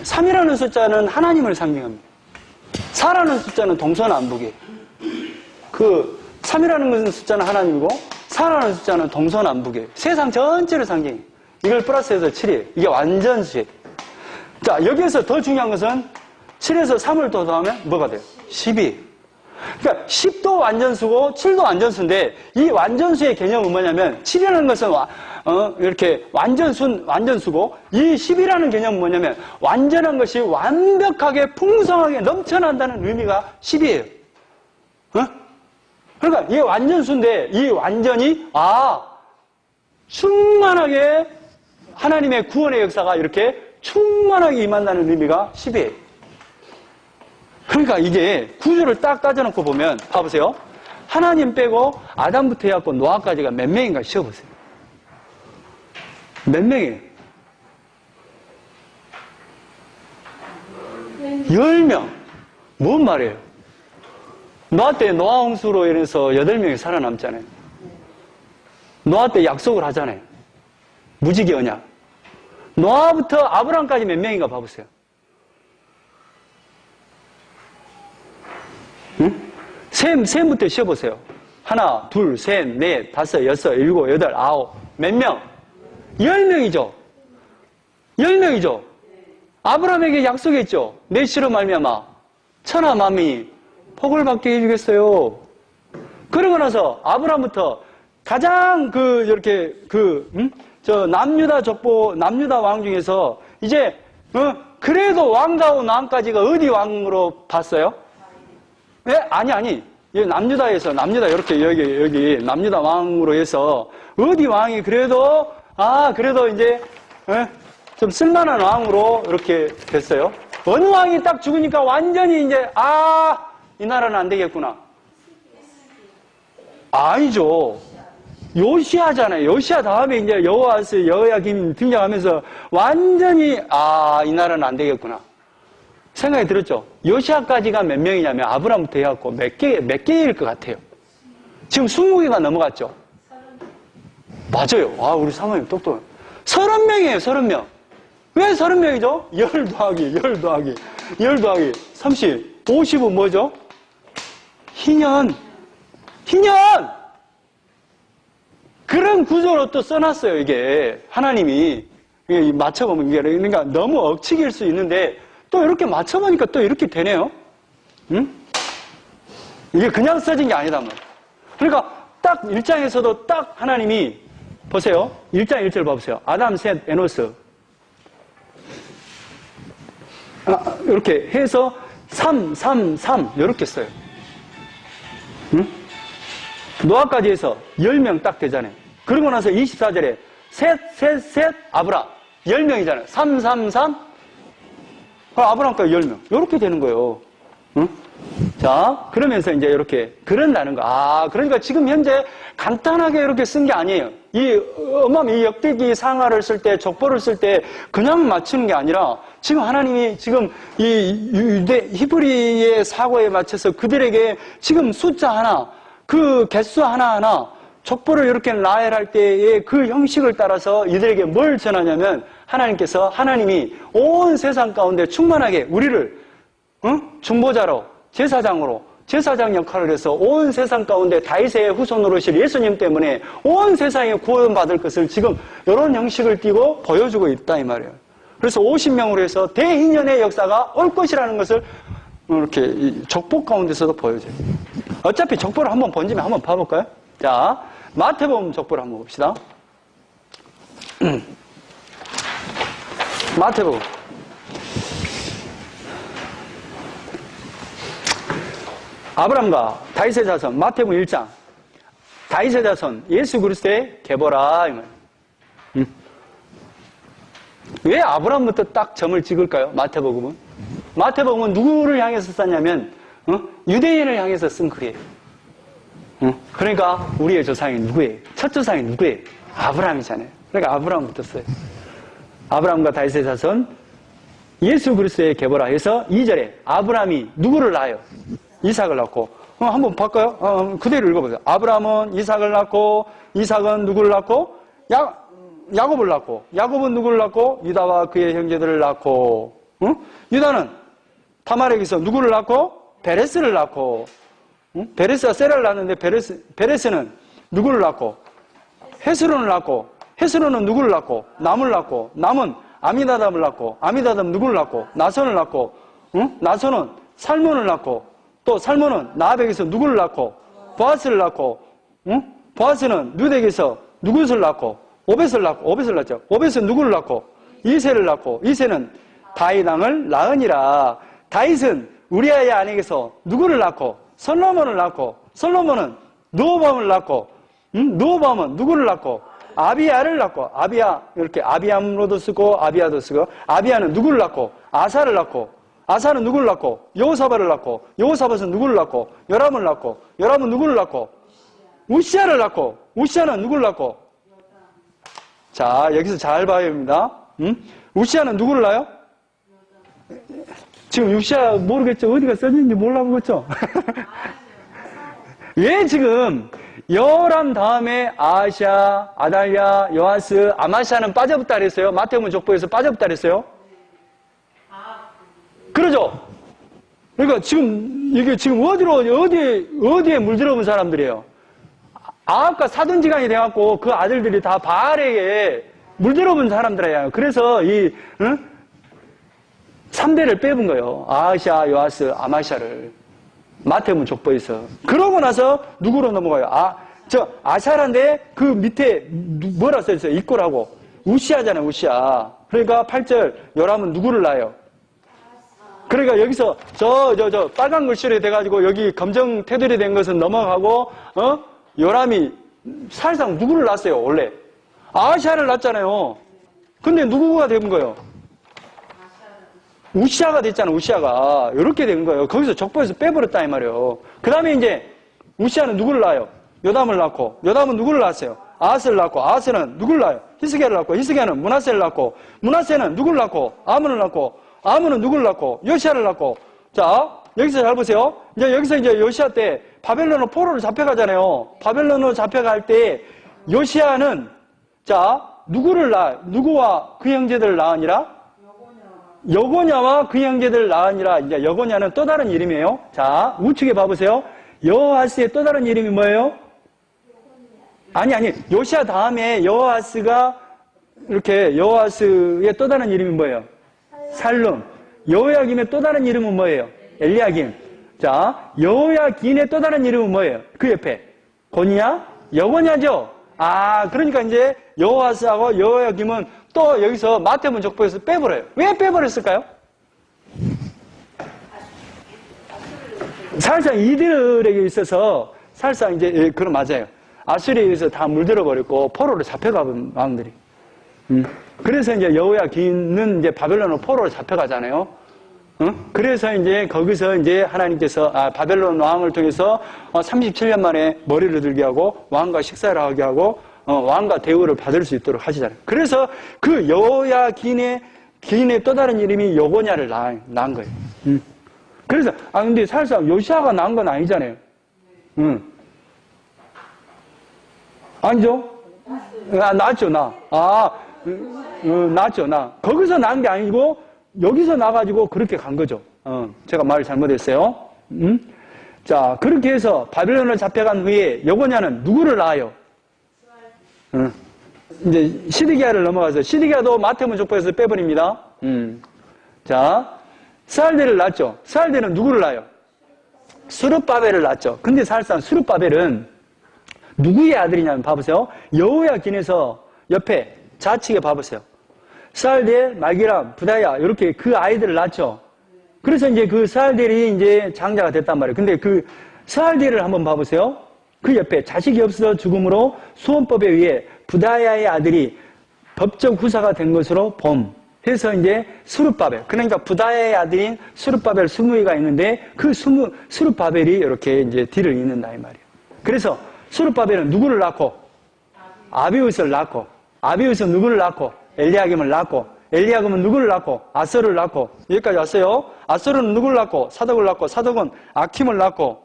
3이라는 숫자는 하나님을 상징합니다. 4라는 숫자는 동서남북이에요. 3이라는 숫자는 하나님이고 4라는 숫자는 동서남북이에요. 세상 전체를 상징해요. 이걸 플러스해서 7이에요. 이게 완전수예요. 자, 여기에서 더 중요한 것은 7에서 3을 더 더하면 뭐가 돼요? 10이에요. 그러니까 10도 완전수고 7도 완전수인데 이 완전수의 개념은 뭐냐면 7이라는 것은 이렇게 완전수고 이 10이라는 개념은 뭐냐면 완전한 것이 완벽하게 풍성하게 넘쳐난다는 의미가 10이에요. 그러니까 이게 완전 수인데 이 완전히 충만하게 하나님의 구원의 역사가 이렇게 충만하게 임한다는 의미가 10이에요. 그러니까 이게 구조를 딱 따져놓고 보면 봐보세요. 하나님 빼고 아담부터 해갖고 노아까지가 몇 명인가 쉬어보세요. 몇 명이에요? 10명. 뭔 말이에요? 노아 때 노아 홍수로 인해서 8명이 살아남잖아요. 노아 때 약속을 하잖아요. 무지개 언약. 노아부터 아브람까지 몇 명인가 봐보세요. 응? 셈부터 쉬어보세요. 하나, 둘, 셋, 넷, 다섯, 여섯, 일곱, 여덟, 아홉. 몇 명? 10명이죠. 10명이죠. 아브라함에게 약속했죠. 내 씨로 말미암아 천하 만민이 복을 받게 해주겠어요. 그러고 나서 아브라함부터 가장 남유다 족보, 남유다 왕 중에서 이제 그래도 왕다운 왕까지가 어디 왕으로 봤어요? 네? 아니. 남유다 이렇게 여기 남유다 왕으로 해서 어디 왕이 그래도 이제 좀 쓸만한 왕으로 이렇게 됐어요. 어느 왕이 딱 죽으니까 완전히 이제 이 나라는 안 되겠구나. 아니죠. 요시아잖아요. 요시아 다음에 이제 여호아스, 여호야김 등장하면서 완전히 이 나라는 안 되겠구나 생각이 들었죠. 요시아까지가 몇 명이냐면 아브라함부터 해갖고 몇 개일 것 같아요. 지금 20개가 넘어갔죠. 맞아요. 우리 사모님 똑똑해요. 30명이에요. 30명. 왜 30명이죠? 10 더하기 30. 50은 뭐죠? 희년. 그런 구조로 또 써놨어요, 이게. 하나님이. 맞춰보면, 그러니까 너무 억측일 수 있는데, 또 이렇게 맞춰보니까 또 이렇게 되네요. 응? 이게 그냥 써진 게 아니다, 뭐. 그러니까 딱 1장에서도 딱 하나님이, 보세요. 1장 1절 봐보세요. 아담, 셋, 에노스. 이렇게 해서 3, 이렇게 써요. 응? 노아까지 해서 10명 딱 되잖아요. 그러고 나서 24절에 셋, 아브람. 10명이잖아요. 3. 아브람까지 10명. 이렇게 되는 거예요. 응? 자, 그러면서 이제 이렇게 그런다는 거. 그러니까 지금 현재 간단하게 이렇게 쓴 게 아니에요. 이 역대기 상하를 쓸 때, 족보를 쓸 때 그냥 맞추는 게 아니라 지금 하나님이 지금 이 유대 히브리의 사고에 맞춰서 그들에게 지금 숫자 하나, 그 개수 하나하나 족보를 이렇게 나열할 때의 그 형식을 따라서 이들에게 뭘 전하냐면 하나님이 온 세상 가운데 충만하게 우리를 중보자로 제사장 역할을 해서 온 세상 가운데 다윗의 후손으로 오실 예수님 때문에 온 세상에 구원받을 것을 지금 이런 형식을 띠고 보여주고 있다 이 말이에요. 그래서 50명으로 해서 대희년의 역사가 올 것이라는 것을 이렇게 족보 가운데서도 보여줘요. 어차피 족보를 한번 번지면 한번 봐볼까요? 자, 마태복음 족보를 한번 봅시다. 마태복음. 아브람과 다윗의 자손, 마태복음 1장. 다윗의 자손, 예수 그리스도의 계보라. 왜 아브람부터 딱 점을 찍을까요? 마태복음은 누구를 향해서 썼냐면 유대인을 향해서 쓴 글이에요. 그러니까 우리의 조상이 누구예요? 첫 조상이 누구예요? 아브람이잖아요. 그러니까 아브람부터 써요. 아브람과 다윗의 자손 예수 그리스도의 계보라 해서 2절에 아브람이 누구를 낳아요? 이삭을 낳고. 한번 볼까요? 그대로 읽어보세요. 아브람은 이삭을 낳고, 이삭은 누구를 낳고? 야곱을 낳고, 야곱은 누구를 낳고? 유다와 그의 형제들을 낳고, 유다는 타마렉에서 누구를 낳고? 베레스를 낳고, 베레스가 세라를 낳았는데 베레스는 누구를 낳고? 헤스론을 낳고, 헤스론은 누구를 낳고? 남을 낳고, 남은 아미나답을 낳고, 아미나답 누구를 낳고? 나손을 낳고, 나손은 살몬을 낳고, 또 살몬은 나합에게서 누구를 낳고? 보아스를 낳고, 보아스는 루덱에서 누구를 낳고? 오벳을 낳죠. 오벳은 누구를 낳고? 이새를 낳고, 이새는 다윗 왕을 낳으니라. 다윗은 우리아의 아내에게서 누구를 낳고? 솔로몬을 낳고, 솔로몬은 르호보암을 낳고, 르호보암은 누구를 낳고? 아비야를 낳고, 아비야, 이렇게 아비암로도 쓰고, 아비야도 쓰고, 아비야는 누구를 낳고? 아사를 낳고, 아사는 누구를 낳고? 여호사밧을 낳고, 여호사밧은 누구를 낳고? 요람을 낳고, 요람은 누구를 낳고? 우시야를 낳고, 우시야는 누구를 낳고? 자, 여기서 잘 봐야 됩니다. 우시야는 누구를 낳아요? 지금 우시야 모르겠죠? 어디가 써진지 몰라보겠죠? 왜 지금 여람 다음에 아샤, 아달랴, 요아스, 아마샤는 빠져붙다 그랬어요? 마태복음 족보에서 빠져붙다 그랬어요? 그러죠? 그러니까 지금 이게 지금 어디에 물들어본 사람들이에요? 아합과 사돈지간이 돼갖고 그 아들들이 다 바알에게 물들어본 사람들이에요. 그래서 이 3대를 빼본 거예요. 아샤, 요아스, 아마샤를. 마태복음 족보에서. 그러고 나서 누구로 넘어가요? 아샤란데 그 밑에 뭐라 써있어요? 이꼬라고. 우시아잖아요, 우시아. 그러니까 8절 요람은 누구를 낳아요? 그러니까 여기서 저 빨간 글씨로 돼가지고 여기 검정 테두리 된 것은 넘어가고 요람이 사실상 누구를 낳았어요, 원래? 아샤를 낳았잖아요. 근데 누구가 된 거예요? 우시아가 됐잖아, 우시아가. 이렇게 된 거예요. 거기서 족보에서 빼버렸다, 이 말이에요. 그 다음에 이제, 우시아는 누구를 낳아요? 요담을 낳고, 요담은 누구를 낳았어요? 아하스를 낳고, 아하스는 누구를 낳아요? 히스기야를 낳고, 히스기야는 므낫세를 낳고, 므낫세는 누구를 낳고, 아문을 낳고, 아문은 누구를 낳고, 요시아를 낳고. 자, 여기서 잘 보세요. 여기서 이제 요시아 때 바벨론으로 포로로 잡혀가잖아요. 바벨론으로 잡혀갈 때 요시아는, 자, 누구와 그 형제들을 낳으니라? 여고냐와 그 형제들 낳으니라. 이제 여고냐는 또 다른 이름이에요. 자, 우측에 봐보세요. 여호아스의 또 다른 이름이 뭐예요? 아니. 요시아 다음에 여호아스가 이렇게 여호아스의 또 다른 이름이 뭐예요? 살룸. 여호야김의 또 다른 이름은 뭐예요? 엘리야김. 자, 여호야긴의 또 다른 이름은 뭐예요? 그 옆에 고니야? 여고냐죠. 그러니까 이제 여호아스하고 여호야김은 또 여기서 마태복음 족보에서 빼버려요. 왜 빼버렸을까요? 사실상 이들에게 있어서 사실상 이제 그럼 맞아요. 아수리에 의해서 다 물들어 버렸고 포로로 잡혀가본 왕들이. 그래서 이제 여호야긴은 이제 바벨론으로 포로로 잡혀가잖아요. 그래서 이제 거기서 이제 하나님께서 바벨론 왕을 통해서 37년 만에 머리를 들게 하고 왕과 식사를 하게 하고 왕과 대우를 받을 수 있도록 하시잖아요. 그래서 그 여호야긴의 또 다른 이름이 여고냐를 낳은 거예요. 그래서 근데 사실상 요시아가 낳은 건 아니잖아요. 아니죠? 낳았죠, 낳았죠, 거기서 낳은 게 아니고 여기서 나가지고 그렇게 간 거죠. 제가 말을 잘못했어요. 자, 그렇게 해서 바벨론을 잡혀간 후에 여고냐는 누구를 낳아요? 이제 시드기야를 넘어가서 시드기야도 마태복음 족보에서 빼버립니다. 자, 스알데를 낳았죠. 스알데는 누구를 낳아요? 스룹바벨을 낳았죠. 근데 사실상 스룹바벨은 누구의 아들이냐면 봐보세요. 여호야긴에서 옆에 좌측에 봐보세요. 스알델, 말기람, 부다야 이렇게 그 아이들을 낳았죠. 그래서 이제 그 스알델이 이제 장자가 됐단 말이에요. 근데 그 스알델을 한번 봐보세요. 그 옆에 자식이 없어 죽음으로 수원법에 의해 부다야의 아들이 법적 후사가 된 것으로 해서 이제 수룹바벨. 그러니까 부다야의 아들인 수룹바벨 20위가 있는데 그 수룹바벨이 이렇게 이제 뒤를 잇는다 이 말이에요. 그래서 수룹바벨은 누구를 낳고? 아비우스를 낳고, 아비우스는 누구를 낳고? 엘리야김을 낳고, 엘리야김은 누구를 낳고? 아서를 낳고. 여기까지 왔어요. 아서는 누구를 낳고? 사독을 낳고, 사독은 아킴을 낳고,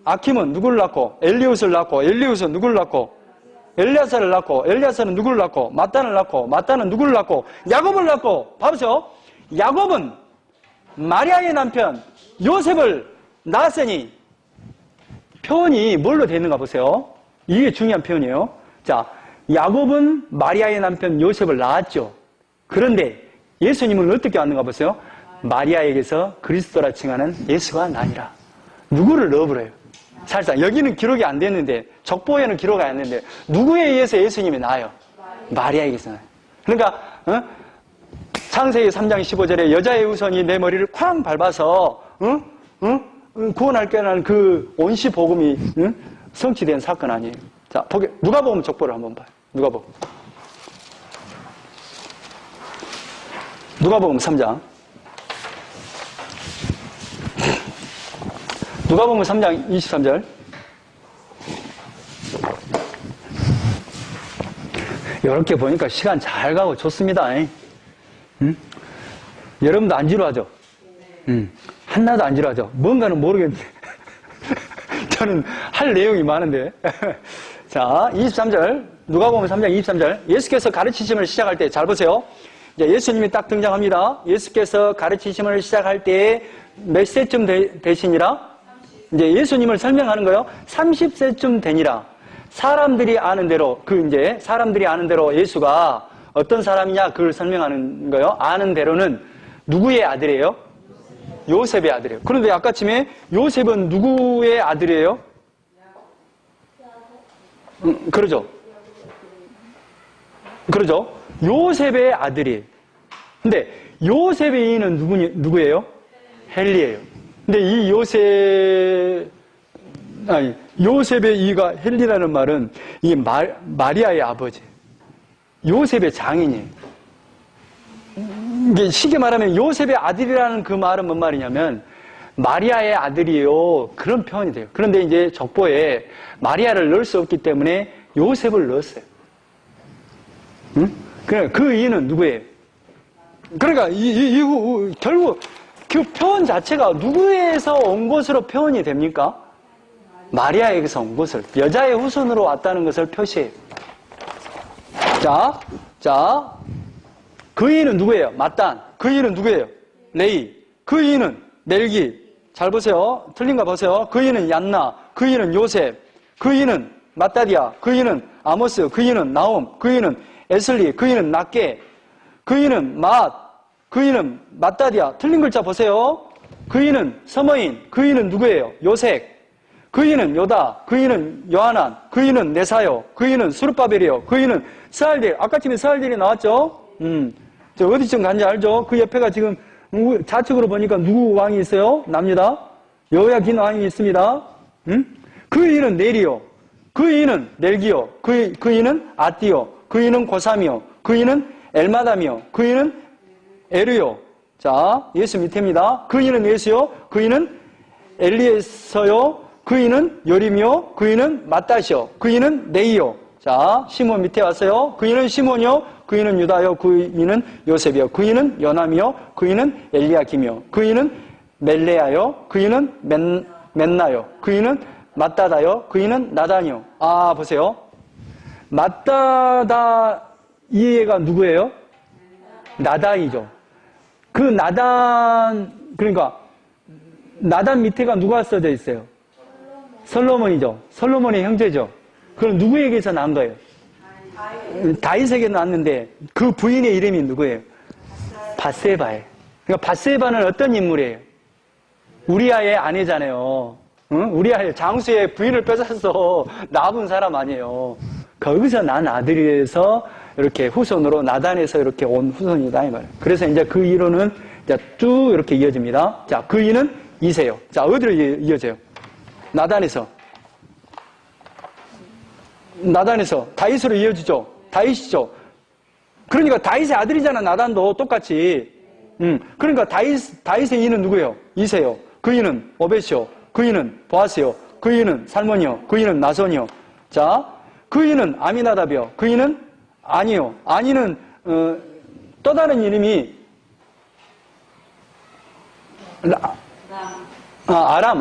아킴은 누구를 낳고? 엘리우스를 낳고, 엘리우스는 누구를 낳고? 엘리야사를 낳고, 엘리야사는 누구를 낳고? 마단을 낳고, 마단은 누구를 낳고? 야곱을 낳고. 봐보세요. 야곱은 마리아의 남편 요셉을 낳았으니 표현이 뭘로 되어 있는가 보세요. 이게 중요한 표현이에요. 자, 야곱은 마리아의 남편 요셉을 낳았죠. 그런데 예수님은 어떻게 왔는가 보세요. 마리아에게서 그리스도라 칭하는 예수가 나니라. 누구를 넣어버려요. 사실상 여기는 기록이 안 됐는데 적보에는 기록이 안 됐는데 누구에 의해서 예수님이 나요? 마리아에게서 나요. 그러니까 창세기 3장 15절에 여자의 후손이 내 머리를 쾅 밟아서 구원할 거라는 그 온시 복음이 성취된 사건 아니에요. 자, 누가복음 족보를 한번 봐요. 누가복음 3장. 누가복음 3장 23절. 이렇게 보니까 시간 잘 가고 좋습니다. 응? 여러분도 안 지루하죠? 하나도 안 지루하죠? 뭔가는 모르겠는데. 저는 할 내용이 많은데. 자, 23절. 누가복음 3장 23절. 예수께서 가르치심을 시작할 때, 잘 보세요. 이제 예수님이 딱 등장합니다. 예수께서 가르치심을 시작할 때 몇 세쯤 되시니라? 이제 예수님을 설명하는 거예요. 30세쯤 되니라. 사람들이 아는 대로, 사람들이 아는 대로 예수가 어떤 사람이냐, 그걸 설명하는 거예요. 아는 대로는 누구의 아들이에요? 요셉의 아들이에요. 그런데 아까쯤에 요셉은 누구의 아들이에요? 그러죠. 요셉의 아들이에요. 근데 요셉의 이는 누구예요? 헬리예요. 근데 이 요셉의 이가 헬리라는 말은 이 마리아의 아버지, 요셉의 장인이에요. 이게 쉽게 말하면 요셉의 아들이라는 그 말은 뭔 말이냐면 마리아의 아들이에요. 그런 표현이 돼요. 그런데 이제 족보에 마리아를 넣을 수 없기 때문에 요셉을 넣었어요. 응? 그 이는 누구예요? 그러니까 결국 그 표현 자체가 누구에서 온 것으로 표현이 됩니까? 마리아에게서 온 것을, 여자의 후손으로 왔다는 것을 표시해요. 자, 그 이는 누구예요? 마단. 그 이는 누구예요? 레이. 그 이는 멜기. 잘 보세요. 틀린가 보세요. 그 이는 얀나. 그 이는 요셉. 그 이는 마따디아. 그 이는 아모스. 그 이는 나옴. 그 이는 에슬리. 그 이는 낫게. 그 이는 맛. 그 이는 마따디아. 틀린 글자 보세요. 그 이는 서머인. 그 이는 누구예요? 요색. 그 이는 요다. 그 이는 요하난. 그 이는 네사요. 그 이는 수르바벨이요. 그 이는 스알델. 아까쯤에 스알델이 나왔죠? 저 어디쯤 간지 알죠? 그 옆에가 지금 좌측으로 보니까 누구 왕이 있어요? 납니다. 여호야긴 왕이 있습니다. 그 이는 네리요. 그 이는 멜기요. 그 이는 아띠요. 그 이는 고삼이요. 그 이는 엘마담이요. 그 이는 에르요. 자, 예수 밑에입니다. 그 이는 예수요. 그 이는 엘리에서요. 그 이는 요림이요. 그 이는 마따시요. 그 이는 네이요. 자, 시몬 밑에 왔어요. 그 이는 시몬이요. 그 이는 유다요. 그 이는 요셉이요. 그 이는 요남이요. 그 이는 엘리야김이요. 그 이는 멜레야요. 그 이는 맨나요. 그 이는 마따다요. 그 이는 나단이요. 아, 보세요. 마따다 이 애가 누구예요? 나단이죠. 그 나단, 그러니까 나단 밑에가 누가 써져 있어요? 솔로몬이죠. 솔로몬의 형제죠. 그럼 누구에게서 난 거예요? 다윗에게 낳았는데 그 부인의 이름이 누구예요? 밧세바예요. 그러니까 밧세바는 어떤 인물이에요? 우리아의 아내잖아요. 응? 우리아의 장수의 부인을 뺏어서 낳은 사람 아니에요. 거기서 난 아들에서 이렇게 후손으로 나단에서 이렇게 온 후손이다 이 말이에요. 그래서 이제 그 이론은 이제 쭉 이렇게 이어집니다. 자, 그 이는 이세요. 자, 어디로 이어져요? 나단에서 다윗으로 이어지죠. 다윗이죠. 그러니까 다윗의 아들이잖아. 나단도 똑같이. 그러니까 다윗의 이는 누구예요? 이세요. 그 이는 오벳이요. 그 이는 보아스요. 그 이는 살몬이요. 그 이는 나손이요. 자, 그 이는 아미나답이요. 그 이는 아니요. 아니는 또 다른 이름이 아람.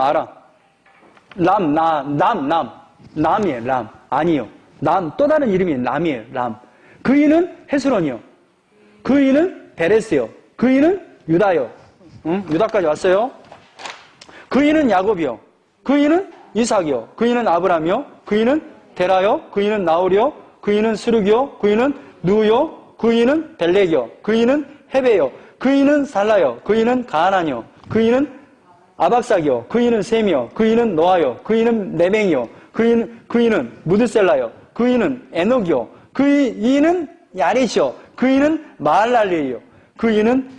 람이에요. 람. 아니요. 또 다른 이름이 람이에요. 람. 그 이는 헤스론이요. 그 이는 베레스요. 그 이는 유다요. 유다까지 왔어요. 그 이는 야곱이요. 그 이는 이삭이요. 그 이는 아브람이요. 그 이는 데라요. 그 이는 나홀이요. 그 이는 스룹이요. 그 이는 누요. 그 이는 벨렉이요. 그 이는 헤베요. 그 이는 살라요. 그 이는 가하난이요. 그 이는 아박삭이요. 그 이는 셈이요. 그 이는 노아요. 그 이는 네맹이요. 그 이는 무드셀라요. 그 이는 에녹이요. 그 이는 야렛이요. 그 이는 마할랄레이요. 그 이는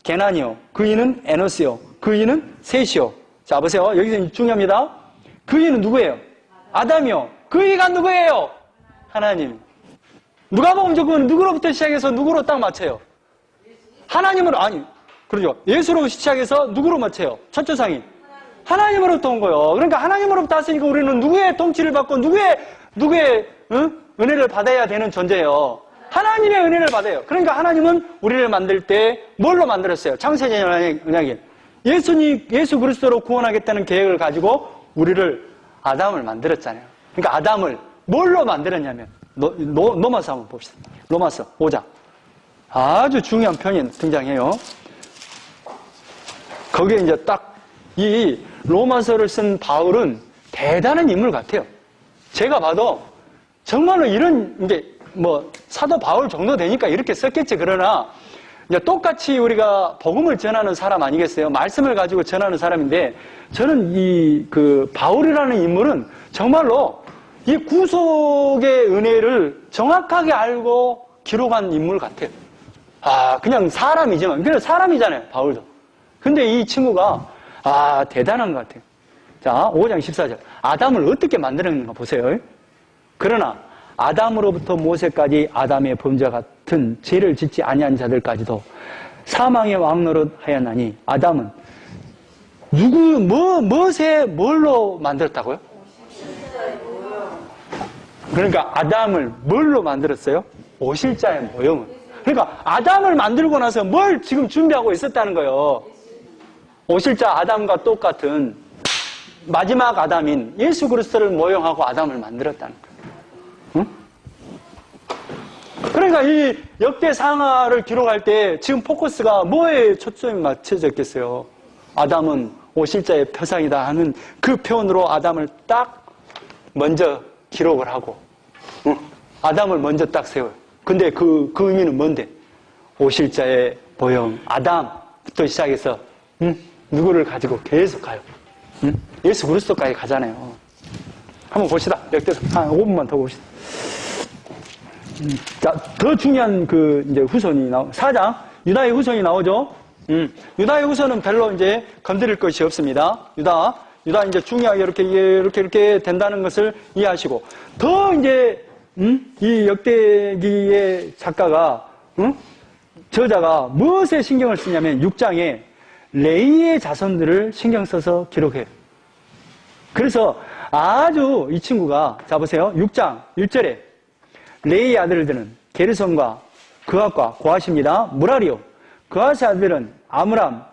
게난이요. 그 이는 에노스요. 그 이는 셋이요. 자, 보세요. 여기서 중요합니다. 그 이는 누구예요? 아담이요. 그 이가 누구예요? 하나님. 누가복음 적으면 누구로부터 시작해서 누구로 딱 맞춰요? 하나님으로, 아니, 그러죠. 예수로 시작해서 누구로 맞춰요? 첫 조상이. 하나님으로부터 온 거예요. 그러니까 하나님으로부터 왔으니까 우리는 누구의 통치를 받고 누구의 은혜를 받아야 되는 존재예요. 하나님의 은혜를 받아요. 그러니까 하나님은 우리를 만들 때 뭘로 만들었어요? 창세전 언약에 예수 그리스도로 구원하겠다는 계획을 가지고 우리를 아담을 만들었잖아요. 그러니까 아담을 뭘로 만들었냐면 로마서 한번 봅시다. 로마서 5장. 아주 중요한 편이 등장해요. 거기에 이제 딱 이 로마서를 쓴 바울은 대단한 인물 같아요. 제가 봐도 정말로 이런 이제 뭐 사도 바울 정도 되니까 이렇게 썼겠지. 그러나 이제 똑같이 우리가 복음을 전하는 사람 아니겠어요? 말씀을 가지고 전하는 사람인데 저는 이 바울이라는 인물은 정말로 이 구속의 은혜를 정확하게 알고 기록한 인물 같아요. 그냥 사람이지만 그냥 사람이잖아요. 바울도. 근데 이 친구가 대단한 것 같아요. 자, 5장 14절. 아담을 어떻게 만들었는가 보세요. 그러나 아담으로부터 모세까지 아담의 범죄와 같은 죄를 짓지 아니한 자들까지도 사망의 왕노릇 하였나니 아담은 뭘로 만들었다고요? 그러니까 아담을 뭘로 만들었어요? 오실자의 모형을. 그러니까 아담을 만들고 나서 뭘 지금 준비하고 있었다는 거예요. 오실자 아담과 똑같은 마지막 아담인 예수 그리스도를 모형하고 아담을 만들었다는 거예요. 응? 그러니까 이 역대상하를 기록할 때 지금 포커스가 뭐에 초점이 맞춰져 있겠어요? 아담은 오실자의 표상이다 하는 그 표현으로 아담을 딱 먼저 기록을 하고 아담을 먼저 딱 세워요. 근데 그 의미는 뭔데? 오실자의 모형 아담부터 시작해서 누구를 가지고 계속 가요. 예수 그리스도까지 가잖아요. 한번 봅시다. 역대상 한 5분만 더 봅시다. 자, 더 중요한 이제 후손이 4장 유다의 후손이 나오죠. 유다의 후손은 별로 이제 건드릴 것이 없습니다. 유다 이제 중요하게 이렇게 된다는 것을 이해하시고 더 이제 이 역대기의 작가가 저자가 무엇에 신경을 쓰냐면 6장에 레이의 자손들을 신경 써서 기록해요. 그래서 아주 이 친구가 자 보세요. 6장 1절에 레이의 아들들은 게르손과 그앗과 고앗입니다. 무라리요. 그앗의 아들은 아므람,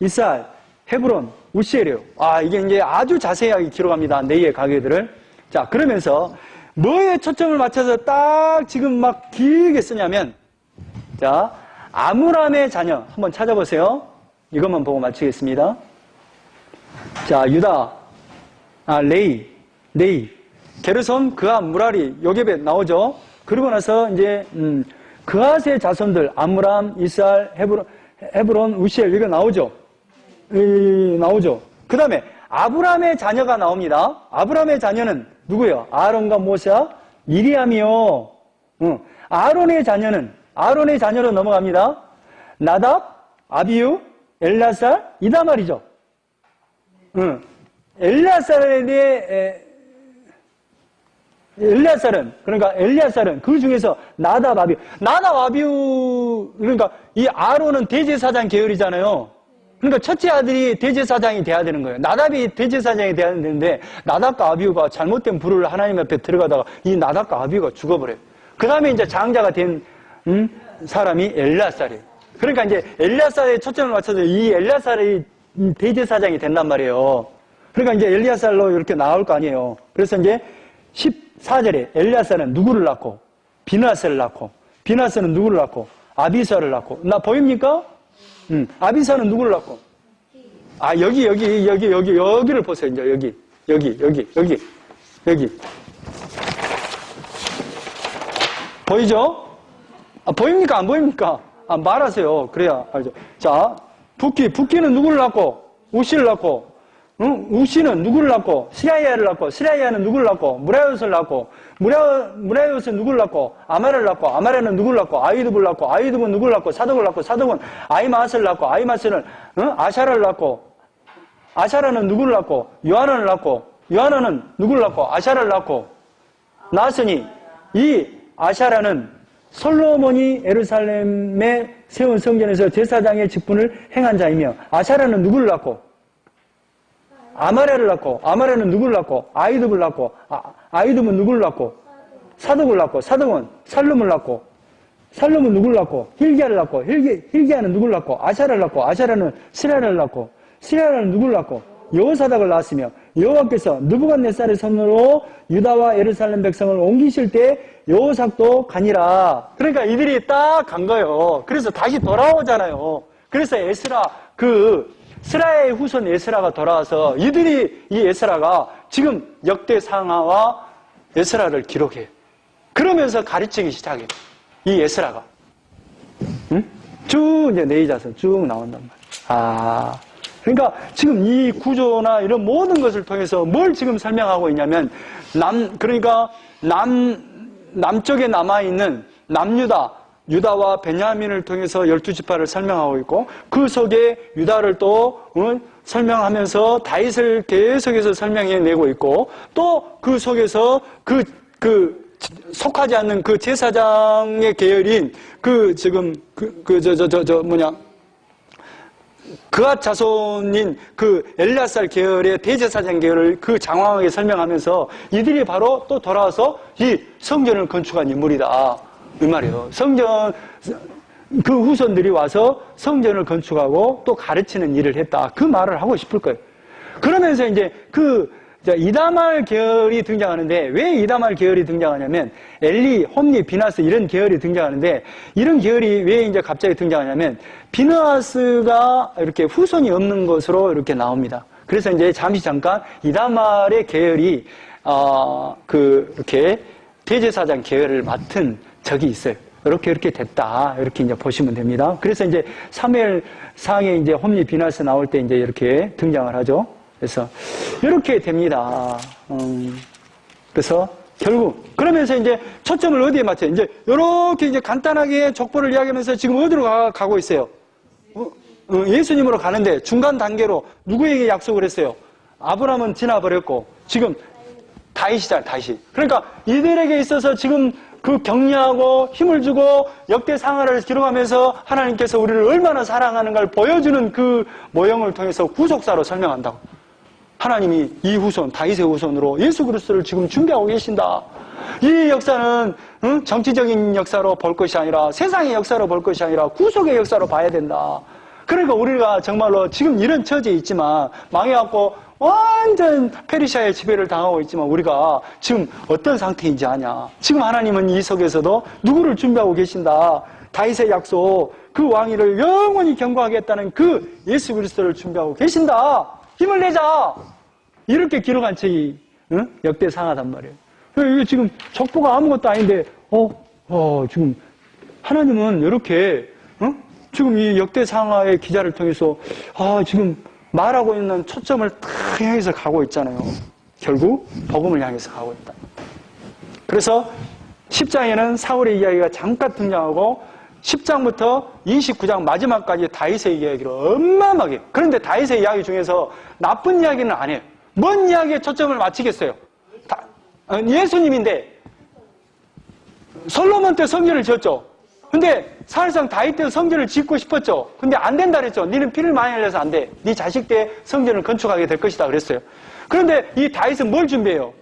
이스알, 헤브론, 우시엘이요. 이게 이제 아주 자세하게 기록합니다. 레이의 가계들을. 자, 그러면서 뭐에 초점을 맞춰서 딱 지금 막 길게 쓰냐면 자, 아므람의 자녀 한번 찾아보세요. 이것만 보고 마치겠습니다. 자, 유다, 레이, 게르손, 그앗, 무라리, 요게벳 나오죠. 그리고 나서 이제 그앗의 자손들 아므람, 이스알, 헤브론, 우시엘 이거 나오죠. 나오죠. 그 다음에 아브람의 자녀가 나옵니다. 아브람의 자녀는 누구예요? 아론과 모세와 미리암이요. 아론의 자녀로 넘어갑니다. 나답, 아비유, 엘라살, 이다말이죠. 엘리야살은 그 중에서 나답, 아비유, 그러니까 이 아론은 대제사장 계열이잖아요. 그러니까 첫째 아들이 대제사장이 돼야 되는 거예요. 나답이 대제사장이 돼야 되는데 나답과 아비유가 잘못된 불을 하나님 앞에 들어가다가 이 나답과 아비유가 죽어버려요. 그 다음에 이제 장자가 된 사람이 엘리야살이에요. 그러니까 이제 엘리야살에 초점을 맞춰서 이 엘리야살이 대제사장이 된단 말이에요. 그러니까 이제 엘리야살로 이렇게 나올 거 아니에요. 그래서 이제 14절에 엘리야살은 누구를 낳고 비나스를 낳고 비나스는 누구를 낳고 아비사를 낳고 나 보입니까? 아비사는 누구를 낳고 여기를 보세요. 이제 여기 보이죠? 보입니까? 안 보입니까? 말하세요. 그래야 알죠. 자, 붓기는 누구를 낳고 우시를 낳고 우시는 누구를 낳고 스라이아를 낳고 스라이아는 누구를 낳고 무라이옷을 낳고 무라이옷은 누구를 낳고 아마를 낳고 아마레는 누구를 낳고 아이두브를 낳고 아이두브는 누구를 낳고 사독을 낳고 사독은 아이마스를 낳고 아이마스는 아샤라를 낳고 아샤라는 누구를 낳고 요하난을 낳고 요하나는 누구를 낳고? 아샤라를 낳고 낳았으니 이 아샤라는 솔로몬이 예루살렘에 세운 성전에서 제사장의 직분을 행한 자이며 아샤라는 누구를 낳고? 아마랴를 낳고 아마랴는 누구를 낳고? 아이둡을 낳고 아이둡은 누구를 낳고? 사독을 낳고 사독은 살룸을 낳고 살룸은 누구를 낳고? hil기야를 낳고 hil기야는 누구를 낳고? 아샤라를 낳고 아샤라는 스라를 낳고 스라는 누구를 낳고? 여호사닥을 낳았으며 여호와께서 느부갓네살의 손으로 유다와 예루살렘 백성을 옮기실 때 여호삭도 가니라. 그러니까 이들이 딱 간 거예요. 그래서 다시 돌아오잖아요. 그래서 에스라 스라의 후손 에스라가 돌아와서 이들이 이 에스라가 지금 역대상하와 에스라를 기록해요. 그러면서 가르치기 시작해요. 이 에스라가 쭉 이제 네이자서 쭉 나온단 말이에요. 그러니까 지금 이 구조나 이런 모든 것을 통해서 뭘 지금 설명하고 있냐면 남쪽에 남아있는 유다와 베냐민을 통해서 12지파를 설명하고 있고 그 속에 유다를 또 설명하면서 다윗을 계속해서 설명해내고 있고 또 그 속에서 속하지 않는 그 제사장의 계열인 그앗 자손인 엘리아살 계열의 대제사장 계열을 장황하게 설명하면서 이들이 바로 또 돌아와서 이 성전을 건축한 인물이다. 이 말이에요. 그 후손들이 와서 성전을 건축하고 또 가르치는 일을 했다. 그 말을 하고 싶을 거예요. 그러면서 이제 이다말 계열이 등장하는데 왜 이다말 계열이 등장하냐면 엘리, 홈리, 비나스 이런 계열이 등장하는데 이런 계열이 왜 이제 갑자기 등장하냐면 비느하스가 이렇게 후손이 없는 것으로 이렇게 나옵니다. 그래서 이제 잠깐 이다말의 계열이 이렇게 대제사장 계열을 맡은 적이 있어요. 이렇게 됐다. 이렇게 이제 보시면 됩니다. 그래서 이제 사무엘상에 이제 홈리, 비나스 나올 때 이제 이렇게 등장을 하죠. 그래서 이렇게 됩니다. 그래서 결국 그러면서 이제 초점을 어디에 맞춰요? 이제 이렇게 이제 간단하게 족보를 이야기하면서 지금 어디로 가고 있어요? 예수님으로 가는데 중간 단계로 누구에게 약속을 했어요? 아브라함은 지나버렸고 지금 다윗이잖아요. 다윗이. 그러니까 이들에게 있어서 지금 격려하고 힘을 주고 역대상하를 기록하면서 하나님께서 우리를 얼마나 사랑하는가를 보여주는 그 모형을 통해서 구속사로 설명한다고. 하나님이 이 후손, 다윗의 후손으로 예수 그리스도를 지금 준비하고 계신다. 이 역사는 정치적인 역사로 볼 것이 아니라 세상의 역사로 볼 것이 아니라 구속의 역사로 봐야 된다. 그러니까 우리가 정말로 지금 이런 처지에 있지만 망해갖고 완전 페르시아의 지배를 당하고 있지만 우리가 지금 어떤 상태인지 아냐. 지금 하나님은 이 속에서도 누구를 준비하고 계신다. 다윗의 약속, 그 왕위를 영원히 경고하겠다는 그 예수 그리스도를 준비하고 계신다. 힘을 내자. 이렇게 기록한 책이 역대상하단 말이에요. 이게 지금 족보가 아무것도 아닌데 지금 하나님은 이렇게 지금 이 역대상하의 기자를 통해서 지금 말하고 있는 초점을 딱 향해서 가고 있잖아요. 결국 복음을 향해서 가고 있다. 그래서 10장에는 사울의 이야기가 잠깐 등장하고 10장부터 29장 마지막까지 다윗의 이야기를 어마어마하게. 그런데 다윗의 이야기 중에서 나쁜 이야기는 안 해요. 뭔 이야기에 초점을 맞추겠어요? 예수님인데 솔로몬 때 성전을 지었죠. 근데 사실상 다윗 때 성전을 짓고 싶었죠. 근데 안 된다 그랬죠. 너는 피를 많이 흘려서 안 돼. 네 자식 때 성전을 건축하게 될 것이다 그랬어요. 그런데 이 다윗은 뭘 준비해요?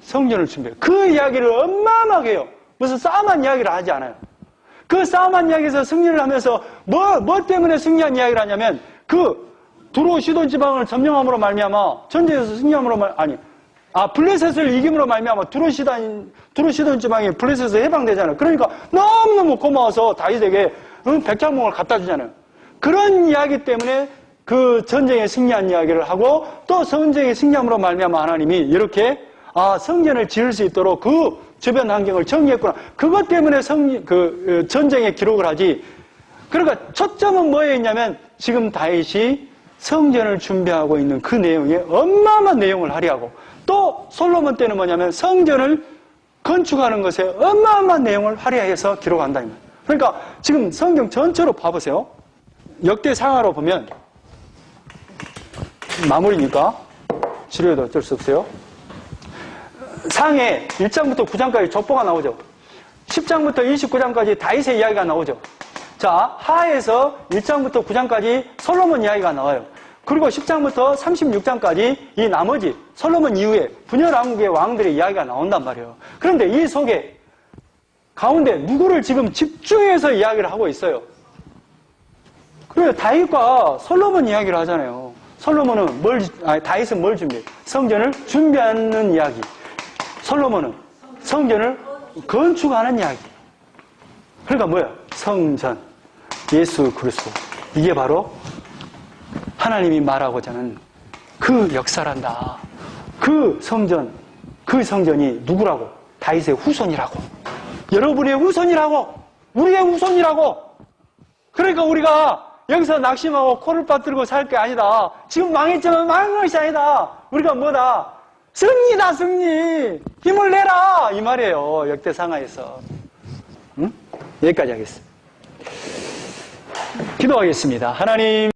성전을 준비해요. 그 이야기를 어마어마하게 해요. 무슨 싸움한 이야기를 하지 않아요. 그 싸움한 이야기에서 승리를 하면서 뭐 때문에 승리한 이야기를 하냐면 두로 시돈 지방을 점령함으로 말미암아 전쟁에서 승리함으로 블레셋을 이김으로 말미암아 두로 시돈 지방이 블레셋에서 해방되잖아요. 그러니까 너무너무 고마워서 다윗에게 백향목을 갖다 주잖아요. 그런 이야기 때문에 그 전쟁에 승리한 이야기를 하고 또 전쟁에 승리함으로 말미암아 하나님이 이렇게 성전을 지을 수 있도록 그 주변 환경을 정리했구나. 그것 때문에 전쟁에 기록을 하지. 그러니까 초점은 뭐에 있냐면 지금 다윗이 성전을 준비하고 있는 그 내용에 어마어마한 내용을 할애하고 또 솔로몬 때는 뭐냐면 성전을 건축하는 것에 어마어마한 내용을 할애해서 기록한다. 그러니까 지금 성경 전체로 봐보세요. 역대상하로 보면 마무리니까 지루해도 어쩔 수 없어요. 상에 1장부터 9장까지 족보가 나오죠. 10장부터 29장까지 다윗의 이야기가 나오죠. 자, 하에서 1장부터 9장까지 솔로몬 이야기가 나와요. 그리고 10장부터 36장까지 이 나머지 솔로몬 이후에 분열왕국의 왕들의 이야기가 나온단 말이에요. 그런데 이 속에 가운데 누구를 지금 집중해서 이야기를 하고 있어요? 그래요. 다윗과 솔로몬 이야기를 하잖아요. 솔로몬은 다윗은 뭘 준비해? 성전을 준비하는 이야기. 솔로몬은 성전을 건축하는 이야기. 그러니까 뭐야? 성전, 예수 그리스도. 이게 바로 하나님이 말하고자 하는 그 역사란다. 그 성전이 누구라고? 다윗의 후손이라고. 여러분의 후손이라고. 우리의 후손이라고. 그러니까 우리가 여기서 낙심하고 코를 빠뜨리고 살 게 아니다. 지금 망했지만 망한 것이 아니다. 우리가 뭐다? 승리다, 승리. 힘을 내라. 이 말이에요. 역대상하에서. 응? 여기까지 하겠습니다. 기도하겠습니다. 하나님.